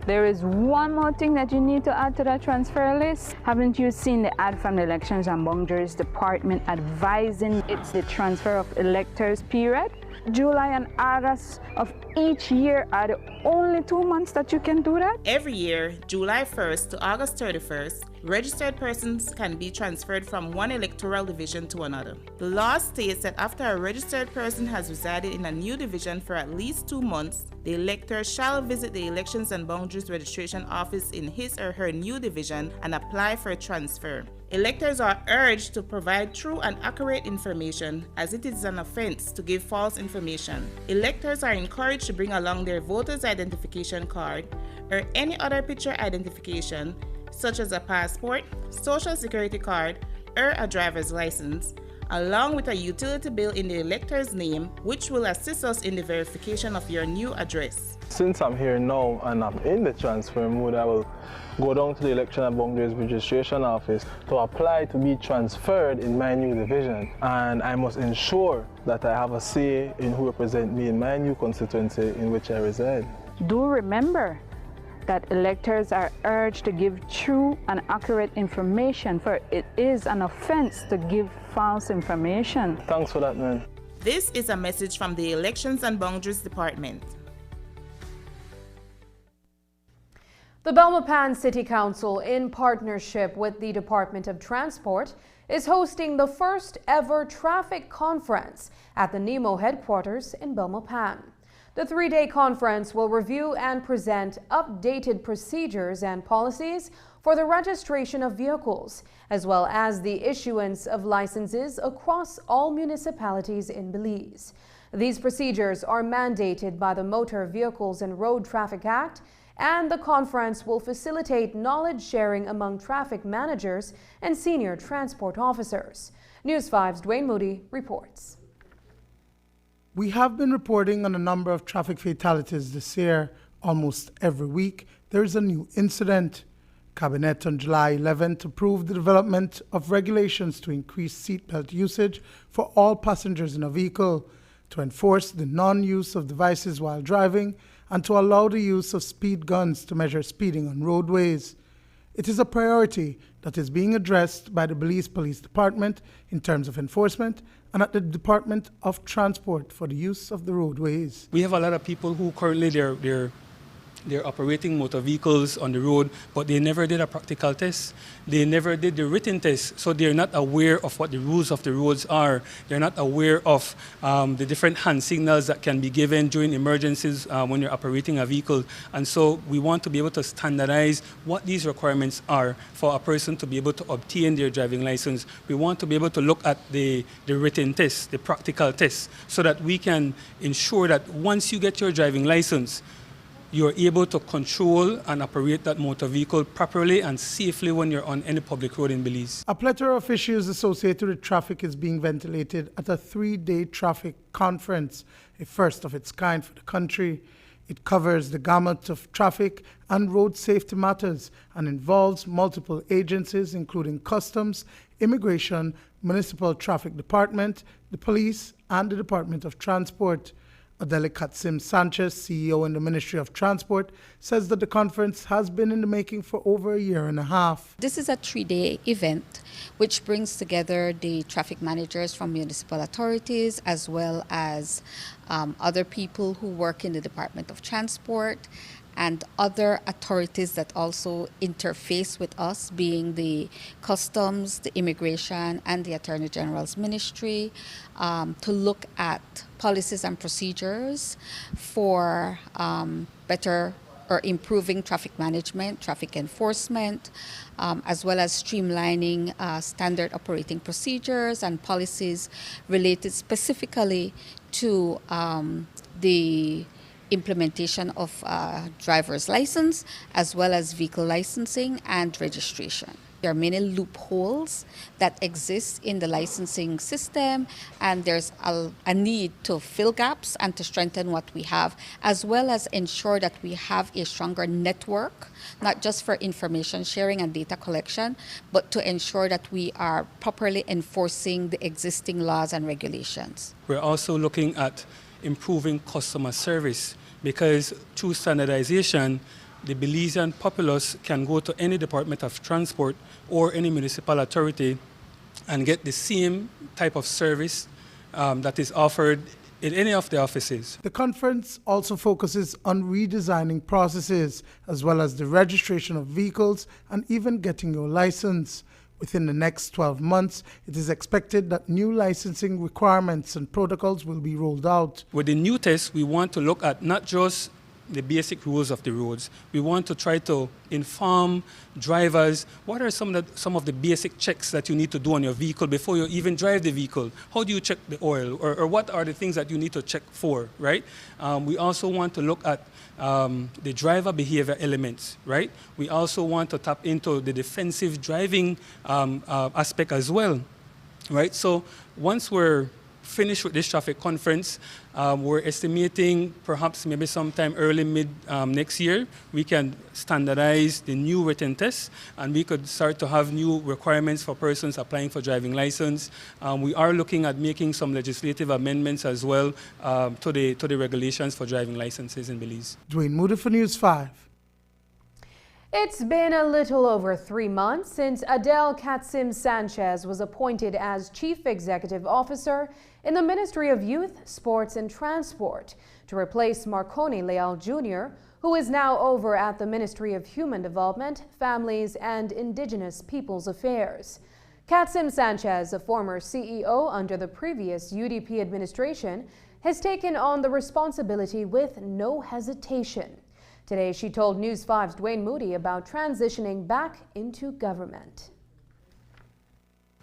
There is one more thing that you need to add to that transfer list. Haven't you seen the ad from the Elections and Boundaries Department advising it's the transfer of electors period? July and August of each year are the only 2 months that you can do that? Every year, July 1st to August 31st, registered persons can be transferred from one electoral division to another. The law states that after a registered person has resided in a new division for at least 2 months, the elector shall visit the Elections and Boundaries Registration Office in his or her new division and apply for a transfer. Electors are urged to provide true and accurate information, as it is an offense to give false information. Electors are encouraged to bring along their voter's identification card or any other picture identification, such as a passport, social security card, or a driver's license, along with a utility bill in the elector's name, which will assist us in the verification of your new address. Since I'm here now and I'm in the transfer mood, I will go down to the Election and Boundaries Registration Office to apply to be transferred in my new division. And I must ensure that I have a say in who represent me in my new constituency in which I reside. Do remember that electors are urged to give true and accurate information, for it is an offense to give false information. Thanks for that, man. This is a message from the Elections and Boundaries Department. The Belmopan City Council, in partnership with the Department of Transport, is hosting the first ever traffic conference at the NEMO headquarters in Belmopan. The 3-day conference will review and present updated procedures and policies for the registration of vehicles, as well as the issuance of licenses across all municipalities in Belize. These procedures are mandated by the Motor Vehicles and Road Traffic Act, and the conference will facilitate knowledge sharing among traffic managers and senior transport officers. News 5's Dwayne Moody reports. We have been reporting on a number of traffic fatalities this year. Almost every week, there is a new incident. Cabinet on July 11th approved the development of regulations to increase seatbelt usage for all passengers in a vehicle, to enforce the non-use of devices while driving, and to allow the use of speed guns to measure speeding on roadways. It is a priority that is being addressed by the Belize Police Department in terms of enforcement and at the Department of Transport for the use of the roadways. We have a lot of people who currently they're operating motor vehicles on the road, but they never did a practical test. They never did the written test, so they're not aware of what the rules of the roads are. They're not aware of the different hand signals that can be given during emergencies when you're operating a vehicle. And so we want to be able to standardize what these requirements are for a person to be able to obtain their driving license. We want to be able to look at the written test, the practical test, so that we can ensure that once you get your driving license, you're able to control and operate that motor vehicle properly and safely when you're on any public road in Belize. A plethora of issues associated with traffic is being ventilated at a 3-day traffic conference, a first of its kind for the country. It covers the gamut of traffic and road safety matters and involves multiple agencies, including Customs, Immigration, Municipal Traffic Department, the Police, and the Department of Transport. Adele Katsim-Sanchez, CEO in the Ministry of Transport, says that the conference has been in the making for over a year and a half. This is a 3-day event which brings together the traffic managers from municipal authorities as well as other people who work in the Department of Transport and other authorities that also interface with us, being the Customs, the Immigration, and the Attorney General's Ministry, to look at policies and procedures for better or improving traffic management, traffic enforcement, as well as streamlining standard operating procedures and policies related specifically to the implementation of driver's license, as well as vehicle licensing and registration. There are many loopholes that exist in the licensing system, and there's a need to fill gaps and to strengthen what we have, as well as ensure that we have a stronger network, not just for information sharing and data collection, but to ensure that we are properly enforcing the existing laws and regulations. We're also looking at improving customer service, because through standardization, the Belizean populace can go to any Department of Transport or any municipal authority and get the same type of service that is offered in any of the offices. The conference also focuses on redesigning processes, as well as the registration of vehicles and even getting your license. Within the next 12 months, it is expected that new licensing requirements and protocols will be rolled out. With the new test, we want to look at not just the basic rules of the roads. We want to try to inform drivers what are some of the basic checks that you need to do on your vehicle before you even drive the vehicle. How do you check the oil, or what are the things that you need to check for, right? We also want to look at the driver behavior elements, right? We also want to tap into the defensive driving aspect as well, right? So once we're finished with this traffic conference, we're estimating perhaps maybe sometime early mid next year, we can standardize the new written tests, and we could start to have new requirements for persons applying for driving license. We are looking at making some legislative amendments as well to the regulations for driving licenses in Belize. Dwayne Moody for News 5. It's been a little over 3 months since Adele Katsim-Sanchez was appointed as Chief Executive Officer in the Ministry of Youth, Sports and Transport to replace Marconi Leal Jr., who is now over at the Ministry of Human Development, Families and Indigenous Peoples Affairs. Katsim-Sanchez, a former CEO under the previous UDP administration, has taken on the responsibility with no hesitation. Today, she told News 5's Dwayne Moody about transitioning back into government.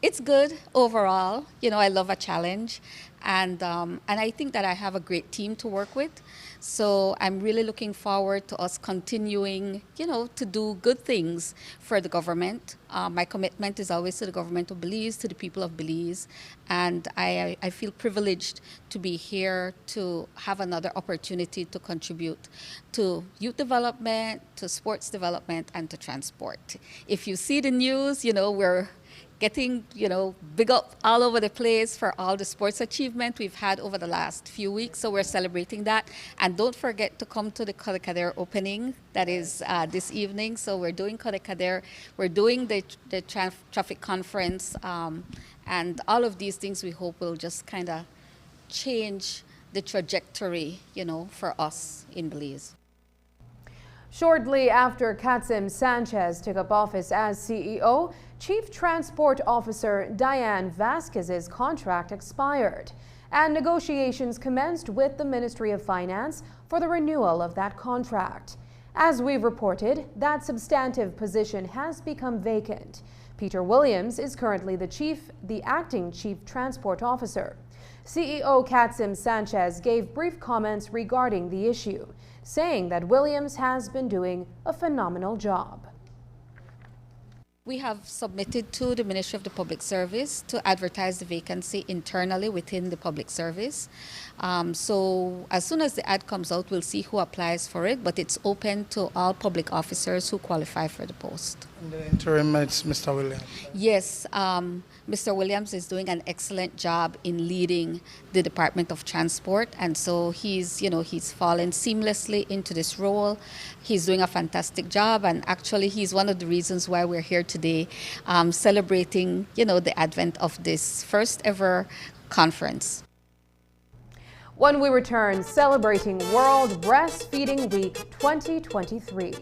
It's good overall. You know, I love a challenge, and I think that I have a great team to work with. So I'm really looking forward to us continuing, you know, to do good things for the government. My commitment is always to the government of Belize, to the people of Belize, and I feel privileged to be here to have another opportunity to contribute to youth development, to sports development, and to transport. If you see the news, you know, we're getting, you know, big up all over the place for all the sports achievement we've had over the last few weeks. So we're celebrating that. And don't forget to come to the Kodekader opening that is this evening. So we're doing Kodekader, we're doing the traffic conference, and all of these things we hope will just kind of change the trajectory, you know, for us in Belize. Shortly after Katsim-Sanchez took up office as CEO, Chief Transport Officer Diane Vasquez's contract expired, and negotiations commenced with the Ministry of Finance for the renewal of that contract. As we've reported, that substantive position has become vacant. Peter Williams is currently the acting Chief Transport Officer. CEO Katsim-Sanchez gave brief comments regarding the issue, saying that Williams has been doing a phenomenal job. We have submitted to the Ministry of the Public Service to advertise the vacancy internally within the public service. So as soon as the ad comes out, we'll see who applies for it, but it's open to all public officers who qualify for the post. In the interim, it's Mr. Williams. Yes, Mr. Williams is doing an excellent job in leading the Department of Transport, and so he's fallen seamlessly into this role. He's doing a fantastic job, and actually he's one of the reasons why we're here today, celebrating, the advent of this first ever conference. When we return, celebrating World Breastfeeding Week 2023.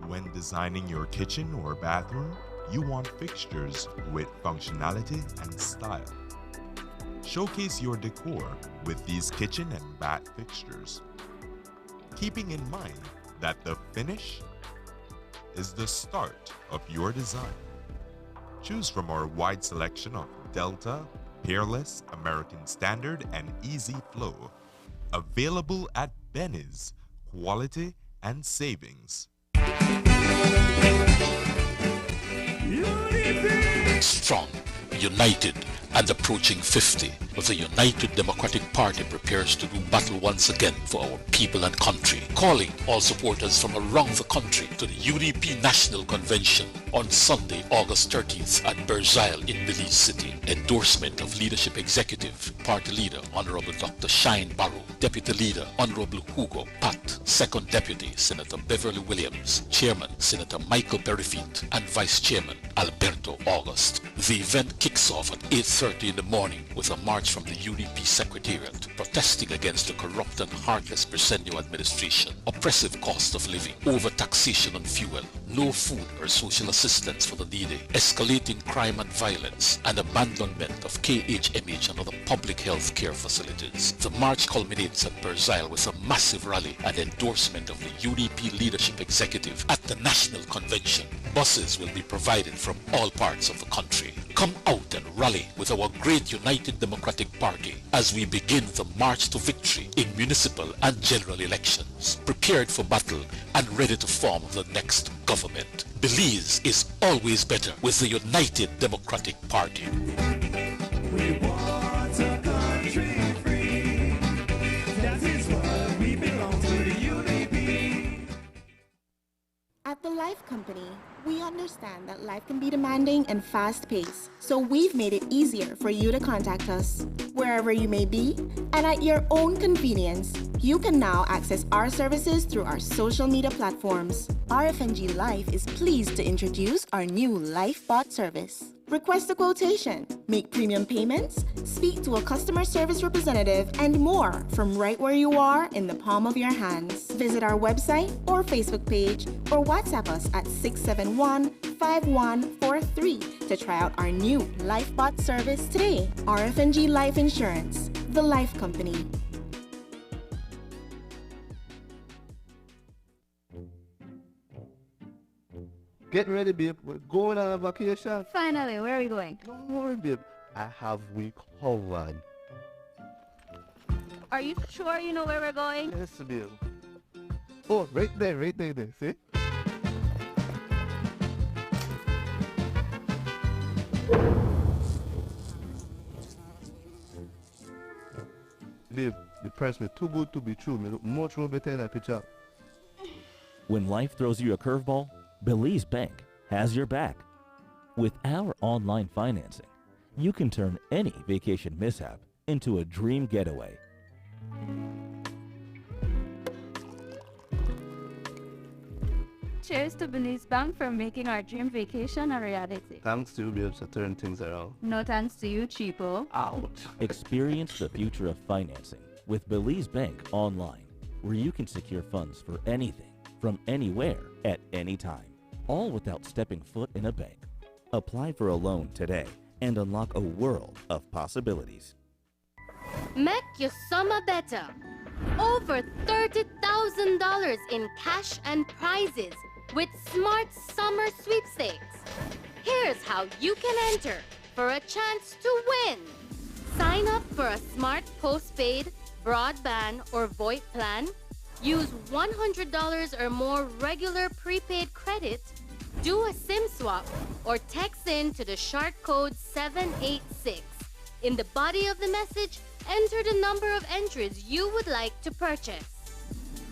When designing your kitchen or bathroom, you want fixtures with functionality and style. Showcase your decor with these kitchen and bath fixtures, keeping in mind that the finish is the start of your design. Choose from our wide selection of Delta, Peerless, American Standard, and Easy Flow. Available at Benny's. Quality and savings. Strong, united, and approaching 50, but the United Democratic Party prepares to do battle once again for our people and country, calling all supporters from around the country to the UDP National Convention on Sunday, August 30th at Berghain in Belize City. Endorsement of Leadership Executive, Party Leader Honorable Dr. Shine Barrow, Deputy Leader Honorable Hugo Pat, Second Deputy Senator Beverly Williams, Chairman Senator Michael Berryfeet, and Vice Chairman Alberto August. The event kicks off at 8:30 in the morning with a march from the UDP Secretariat protesting against the corrupt and heartless Presenio administration, oppressive cost of living, overtaxation on fuel, no food or social assistance for the needy, escalating crime and violence, and abandonment of KHMH and other public health care facilities. The march culminates at Berghain with a massive rally and endorsement of the UDP Leadership Executive at the National Convention. Buses will be provided from all parts of the country. Come out and rally with our great United Democratic Party as we begin the march to victory in municipal and general elections, prepared for battle and ready to form the next government. Belize is always better with the United Democratic Party. We want a country free. That is what we belong to, the UDP. At the Life Company, we understand that life can be demanding and fast-paced, so we've made it easier for you to contact us. Wherever you may be, and at your own convenience, you can now access our services through our social media platforms. RFNG Life is pleased to introduce our new LifeBot service. Request a quotation, make premium payments, speak to a customer service representative, and more from right where you are in the palm of your hands. Visit our website or Facebook page or WhatsApp us at 671-5143 to try out our new LifeBot service today. RFNG Life Insurance, the Life Company. Getting ready, babe. We're going on a vacation. Finally, where are we going? Don't worry, babe. I have we covered. Are you sure you know where we're going? Yes, babe. Oh, right there, see? Babe, the price me too good to be true. Me look much more better in that picture. When life throws you a curveball, Belize Bank has your back. With our online financing, you can turn any vacation mishap into a dream getaway. Cheers to Belize Bank for making our dream vacation a reality. Thanks to you, babes, to turn things around. No thanks to you, cheapo. Out. Experience the future of financing with Belize Bank online, where you can secure funds for anything, from anywhere, at any time, all without stepping foot in a bank. Apply for a loan today and unlock a world of possibilities. Make your summer better. Over $30,000 in cash and prizes with Smart Summer Sweepstakes. Here's how you can enter. for a chance to win. Sign up for a smart postpaid, broadband, or VoIP plan. Use $100 or more regular prepaid credit. Do a SIM swap or text in to the short code 786. In the body of the message, enter the number of entries you would like to purchase.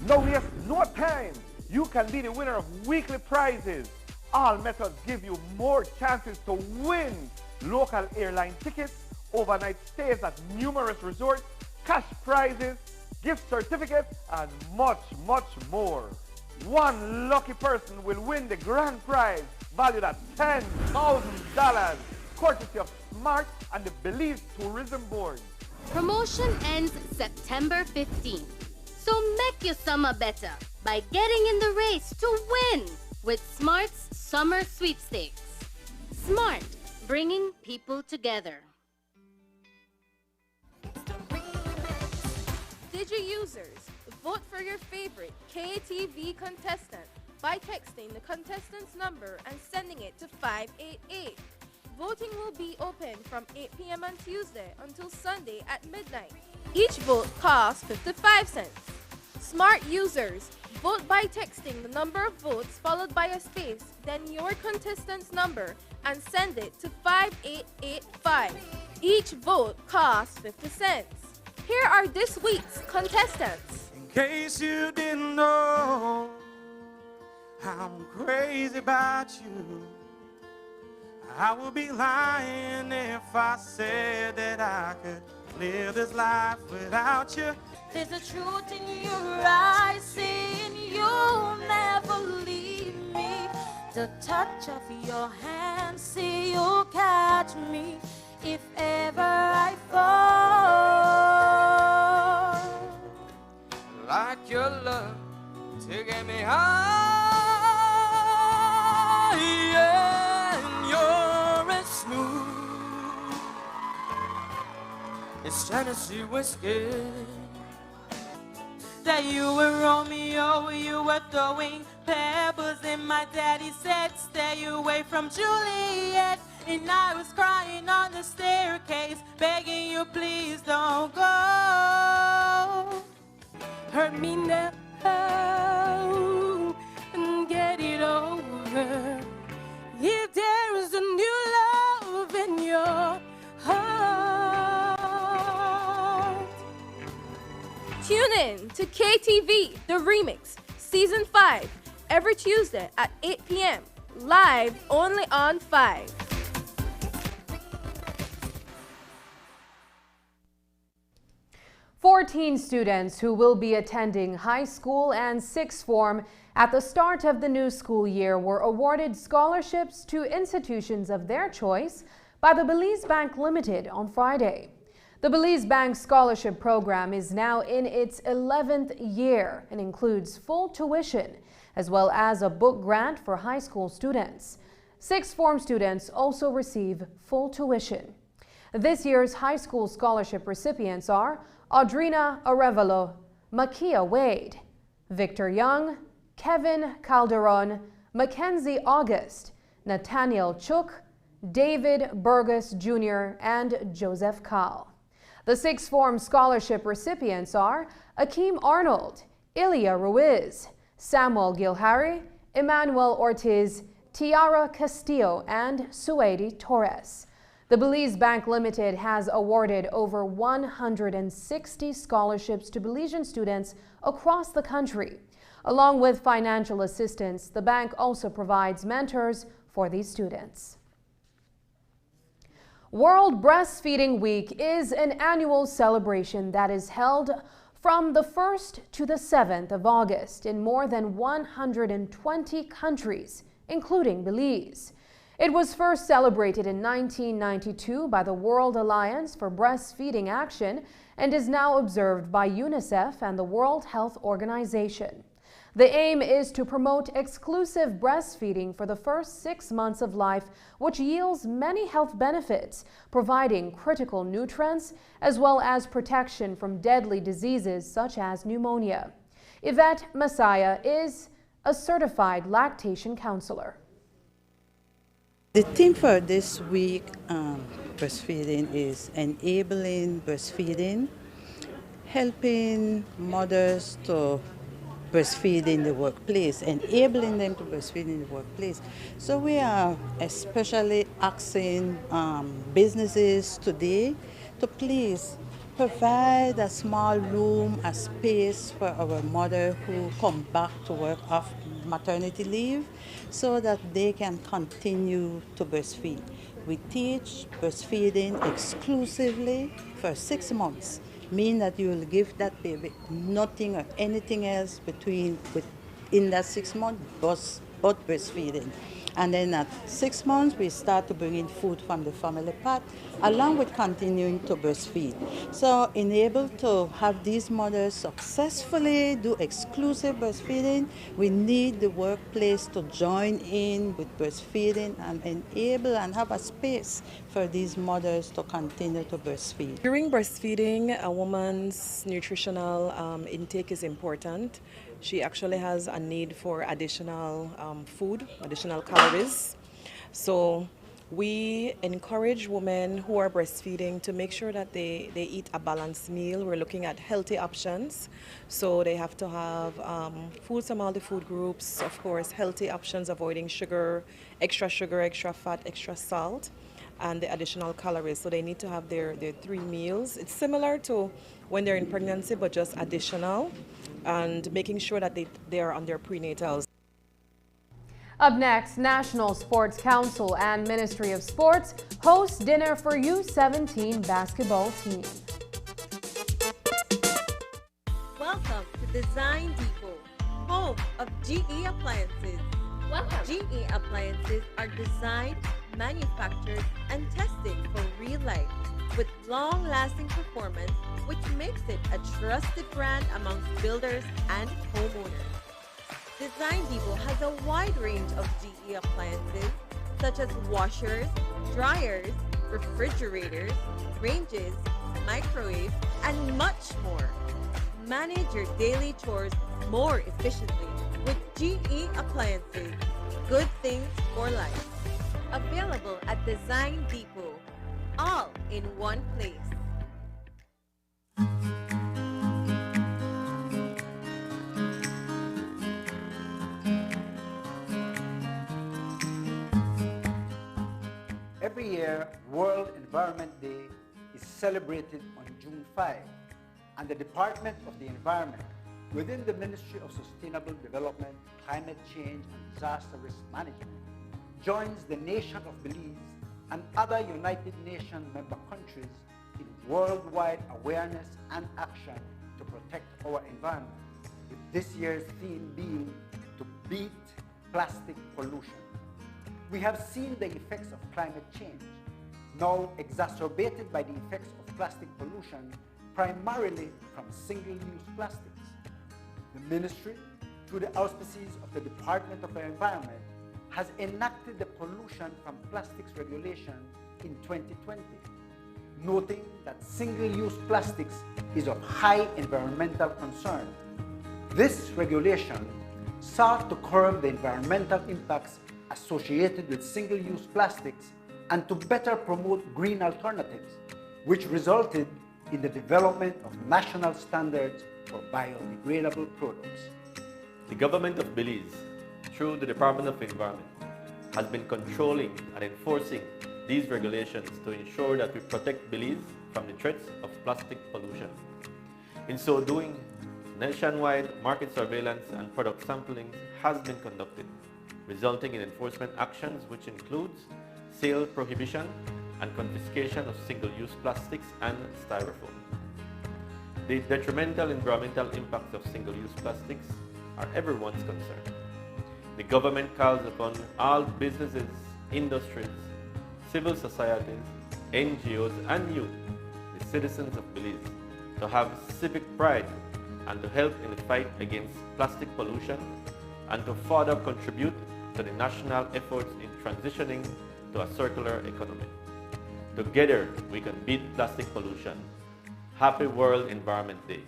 No waste no time. You can be the winner of weekly prizes. All methods give you more chances to win local airline tickets, overnight stays at numerous resorts, cash prizes, gift certificates, and much, much more. One lucky person will win the grand prize valued at $10,000, courtesy of Smart and the Belize Tourism Board. Promotion ends September 15th. So make your summer better by getting in the race to win with Smart's Summer Sweepstakes. Smart, bringing people together. Digi users, vote for your favorite KTV contestant by texting the contestant's number and sending it to 588. Voting will be open from 8 p.m. on Tuesday until Sunday at midnight. Each vote costs 55 cents. Smart users, vote by texting the number of votes followed by a space, then your contestant's number, and send it to 5885. Each vote costs 50 cents. Here are this week's contestants. In case you didn't know, I'm crazy about you. I would be lying if I said that I could live this life without you. There's a truth in your eyes saying you'll never leave me. The touch of your hand say you'll catch me if ever I fall. Like your love to get me high, and you're as smooth as Tennessee whiskey. That you were Romeo, you were throwing pebbles, and my daddy said stay away from Juliet. And I was crying on the staircase, begging you please don't go. Hurt me now and get it over. If there is a new love in your heart. Tune in to KTV The Remix Season 5 every Tuesday at 8 p.m. live only on 5. Fourteen students who will be attending high school and sixth form at the start of the new school year were awarded scholarships to institutions of their choice by the Belize Bank Limited on Friday. The Belize Bank Scholarship Program is now in its 11th year and includes full tuition as well as a book grant for high school students. Sixth form students also receive full tuition. This year's high school scholarship recipients are Audrina Arevalo, Makia Wade, Victor Young, Kevin Calderon, Mackenzie August, Nathaniel Chook, David Burgess Jr., and Joseph Kahl. The sixth form scholarship recipients are Akeem Arnold, Ilya Ruiz, Samuel Gilhari, Emmanuel Ortiz, Tiara Castillo, and Suedi Torres. The Belize Bank Limited has awarded over 160 scholarships to Belizean students across the country. Along with financial assistance, the bank also provides mentors for these students. World Breastfeeding Week is an annual celebration that is held from the 1st to the 7th of August in more than 120 countries, including Belize. It was first celebrated in 1992 by the World Alliance for Breastfeeding Action and is now observed by UNICEF and the World Health Organization. The aim is to promote exclusive breastfeeding for the first 6 months of life, which yields many health benefits, providing critical nutrients as well as protection from deadly diseases such as pneumonia. Yvette Messiah is a certified lactation counselor. The theme for this week breastfeeding is enabling breastfeeding, helping mothers to breastfeed in the workplace, enabling them to breastfeed in the workplace. So we are especially asking businesses today to please provide a small room, a space for our mother who come back to work after maternity leave so that they can continue to breastfeed. We teach breastfeeding exclusively for 6 months, mean that you will give that baby nothing or anything else in that 6 months but breastfeeding. And then at 6 months, we start to bring in food from the family pot, along with continuing to breastfeed. So enable to have these mothers successfully do exclusive breastfeeding, we need the workplace to join in with breastfeeding and enable and have a space for these mothers to continue to breastfeed. During breastfeeding, a woman's nutritional intake is important. She actually has a need for additional food, additional calories. So we encourage women who are breastfeeding to make sure that they eat a balanced meal. We're looking at healthy options. So they have to have foods from all the food groups, of course, healthy options, avoiding sugar, extra fat, extra salt, and the additional calories. So they need to have their 3 meals. It's similar to when they're in pregnancy, but just additional, and making sure that they are on their prenatals. Up next, National Sports Council and Ministry of Sports host dinner for U17 basketball team. Welcome to Design Depot, home of GE appliances. Welcome. GE appliances are designed, manufactured, and tested for real life with long-lasting performance, which makes it a trusted brand amongst builders and homeowners. Design Depot has a wide range of GE appliances such as washers, dryers, refrigerators, ranges, microwaves, and much more. Manage your daily chores more efficiently with GE appliances. Good things for life. Available at Design Depot, all in one place. Every year, World Environment Day is celebrated on June 5, and the Department of the Environment, within the Ministry of Sustainable Development, Climate Change, and Disaster Risk Management, joins the nation of Belize and other United Nations member countries in worldwide awareness and action to protect our environment, with this year's theme being to beat plastic pollution. We have seen the effects of climate change, now exacerbated by the effects of plastic pollution, primarily from single-use plastics. The Ministry, through the auspices of the Department of the Environment, has enacted the pollution from plastics regulation in 2020, noting that single-use plastics is of high environmental concern. This regulation sought to curb the environmental impacts associated with single-use plastics and to better promote green alternatives, which resulted in the development of national standards for biodegradable products. The government of Belize, through the Department of Environment, has been controlling and enforcing these regulations to ensure that we protect Belize from the threats of plastic pollution. In so doing, nationwide market surveillance and product sampling has been conducted, resulting in enforcement actions which includes sale prohibition and confiscation of single-use plastics and styrofoam. The detrimental environmental impacts of single-use plastics are everyone's concern. The government calls upon all businesses, industries, civil societies, NGOs, and you, the citizens of Belize, to have civic pride and to help in the fight against plastic pollution and to further contribute to the national efforts in transitioning to a circular economy. Together, we can beat plastic pollution. Happy World Environment Day.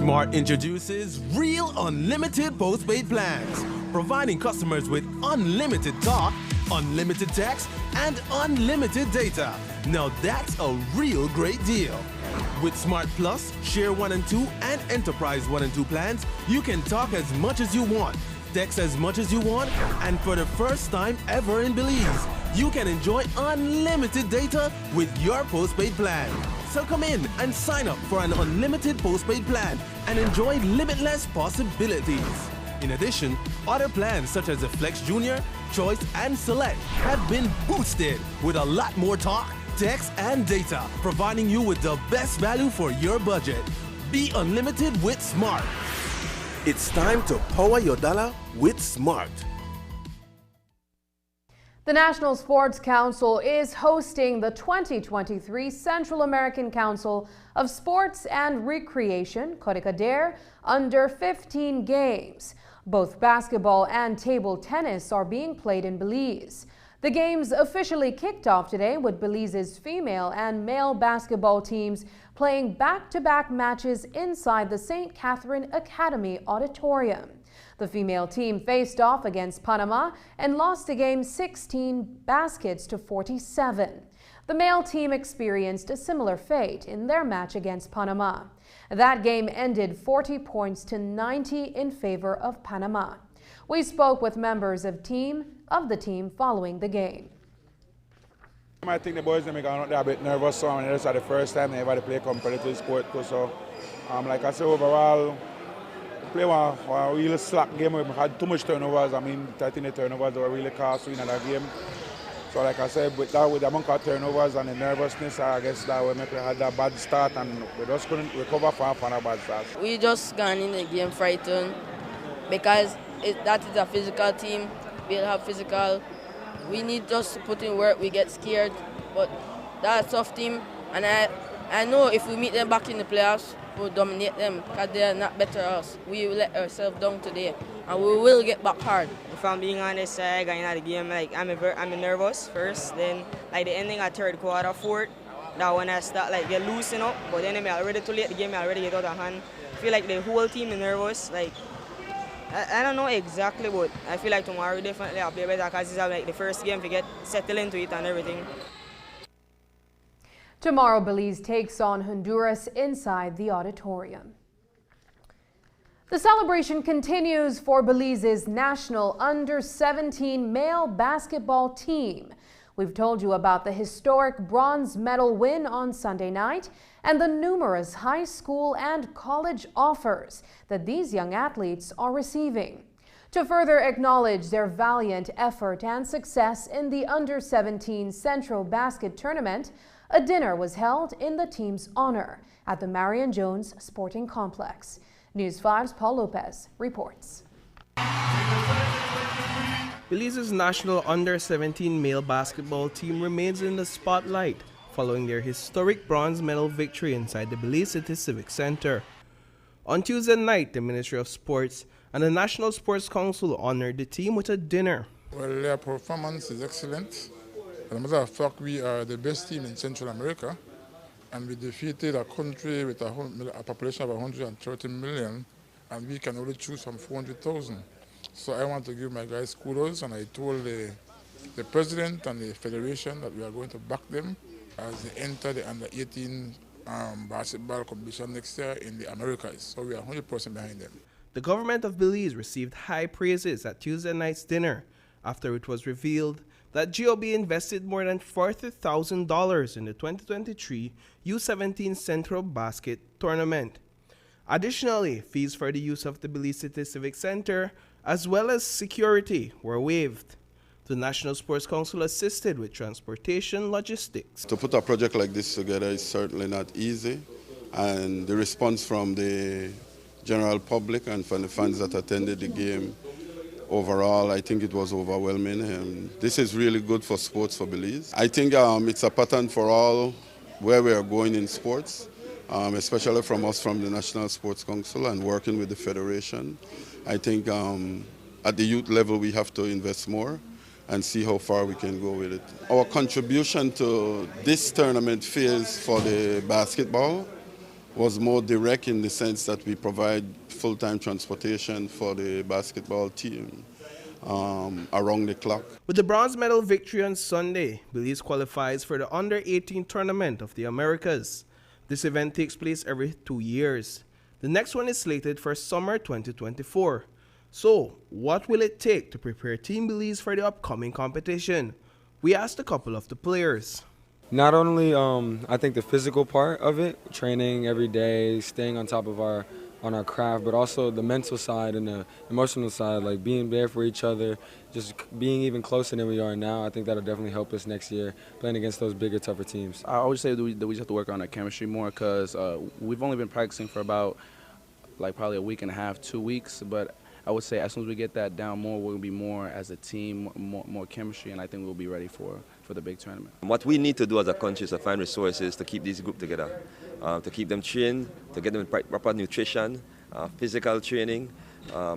Smart introduces Real Unlimited Postpaid Plans, providing customers with unlimited talk, unlimited text, and unlimited data. Now that's a real great deal. With Smart Plus, Share 1 and 2, and Enterprise 1 and 2 plans, you can talk as much as you want, text as much as you want, and for the first time ever in Belize, you can enjoy unlimited data with your postpaid plan. So come in and sign up for an unlimited postpaid plan and enjoy limitless possibilities. In addition, other plans such as the Flex Junior, Choice, and Select have been boosted with a lot more talk, text, and data, providing you with the best value for your budget. Be unlimited with Smart. It's time to power your dollar with Smart. The National Sports Council is hosting the 2023 Central American Council of Sports and Recreation, Codecadere, under 15 games. Both basketball and table tennis are being played in Belize. The games officially kicked off today with Belize's female and male basketball teams playing back-to-back matches inside the St. Catherine Academy Auditorium. The female team faced off against Panama and lost the game 16 baskets to 47. The male team experienced a similar fate in their match against Panama. That game ended 40 points to 90 in favor of Panama. We spoke with members of the team following the game. I think the boys they got out there a bit nervous, so it's the first time they ever play competitive sport. So, like I said, overall, play one really slack game. We had too much turnovers. I think the turnovers were really cost in that game. So, like I said, with the amount of turnovers and the nervousness, I guess that we maybe had a bad start and we just couldn't recover from a bad start. We just gone in the game frightened because that is a physical team. We'll have physical. We need just to put in work. We get scared, but that's a tough team. And I know if we meet them back in the playoffs, we'll dominate them because they are not better than us. We will let ourselves down today, and we will get back hard. If I'm being honest, I got into the game I'm nervous first. Then the ending of third quarter, fourth, that when I start get loosen up. But then I'm already too late. The game already get out of hand. I feel like the whole team is nervous. I don't know exactly, but I feel like tomorrow definitely I'll play better because it's the first game to get settled into it and everything. Tomorrow, Belize takes on Honduras inside the auditorium. The celebration continues for Belize's national under-17 male basketball team. We've told you about the historic bronze medal win on Sunday night and the numerous high school and college offers that these young athletes are receiving. To further acknowledge their valiant effort and success in the under-17 Central Basket Tournament, a dinner was held in the team's honor at the Marion Jones Sporting Complex. News 5's Paul Lopez reports. Belize's national under-17 male basketball team remains in the spotlight following their historic bronze medal victory inside the Belize City Civic Center. On Tuesday night, the Ministry of Sports and the National Sports Council honored the team with a dinner. Well, their performance is excellent. As a matter of fact, we are the best team in Central America, and we defeated a country with a population of 130 million, and we can only choose from 400,000. So I want to give my guys kudos, and I told the president and the federation that we are going to back them as they enter the under-18 basketball competition next year in the Americas. So we are 100% behind them. The government of Belize received high praises at Tuesday night's dinner after it was revealed that GOB invested more than $40,000 in the 2023 U17 Central Basket Tournament. Additionally, fees for the use of the Belize City Civic Center as well as security were waived. The National Sports Council assisted with transportation logistics. To put a project like this together is certainly not easy, and the response from the general public and from the fans that attended the game overall, I think it was overwhelming. And this is really good for sports for Belize. I think it's a pattern for all where we are going in sports, especially from us from the National Sports Council and working with the federation. I think at the youth level we have to invest more and see how far we can go with it. Our contribution to this tournament phase for the basketball was more direct in the sense that we provide full-time transportation for the basketball team around the clock. With the bronze medal victory on Sunday, Belize qualifies for the Under-18 tournament of the Americas. This event takes place every 2 years. The next one is slated for summer 2024. So, what will it take to prepare Team Belize for the upcoming competition? We asked a couple of the players. Not only, I think the physical part of it, training every day, staying on top of our craft, but also the mental side and the emotional side, like being there for each other, just being even closer than we are now. I think that'll definitely help us next year, playing against those bigger, tougher teams. I always say that we just have to work on our chemistry more because we've only been practicing for about probably a week and a half, 2 weeks, but I would say as soon as we get that down more, we'll be more as a team, more chemistry, and I think we'll be ready for the big tournament. What we need to do as a country is to find resources to keep this group together, to keep them trained, to get them proper nutrition, physical training.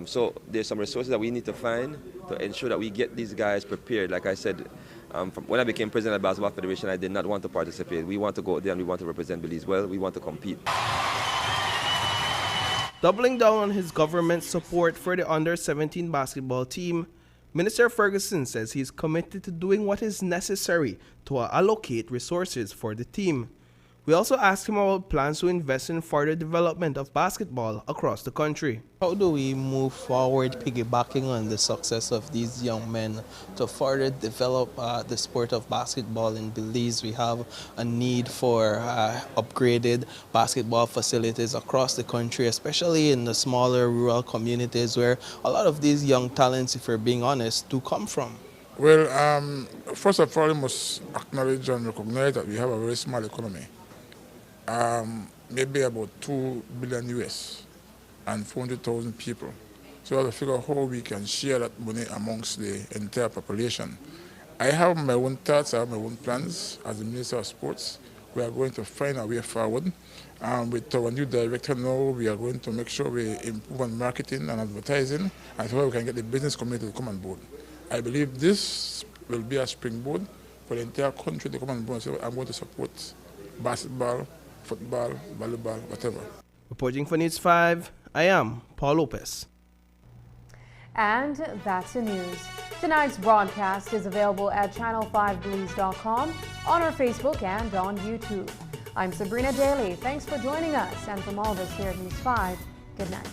So there's some resources that we need to find to ensure that we get these guys prepared. Like I said, when I became president of the Basketball Federation, I did not want to participate. We want to go there and we want to represent Belize well. We want to compete. Doubling down on his government's support for the Under-17 basketball team, Minister Ferguson says he's committed to doing what is necessary to allocate resources for the team. We also asked him about plans to invest in further development of basketball across the country. How do we move forward piggybacking on the success of these young men to further develop the sport of basketball in Belize? We have a need for upgraded basketball facilities across the country, especially in the smaller rural communities where a lot of these young talents, if we're being honest, do come from. Well, first of all, we must acknowledge and recognize that we have a very small economy. Maybe about 2 billion US and 400,000 people. So we have to figure out how we can share that money amongst the entire population. I have my own thoughts, I have my own plans as the Minister of Sports. We are going to find a way forward. With our new director now, we are going to make sure we improve on marketing and advertising and so we can get the business community to come on board. I believe this will be a springboard for the entire country to come on board and say, I'm going to support basketball, football, volleyball, whatever. Reporting for News 5, I am Paul Lopez. And that's the news. Tonight's broadcast is available at channel5belize.com, on our Facebook and on YouTube. I'm Sabrina Daly. Thanks for joining us. And from all of us here at News 5, good night.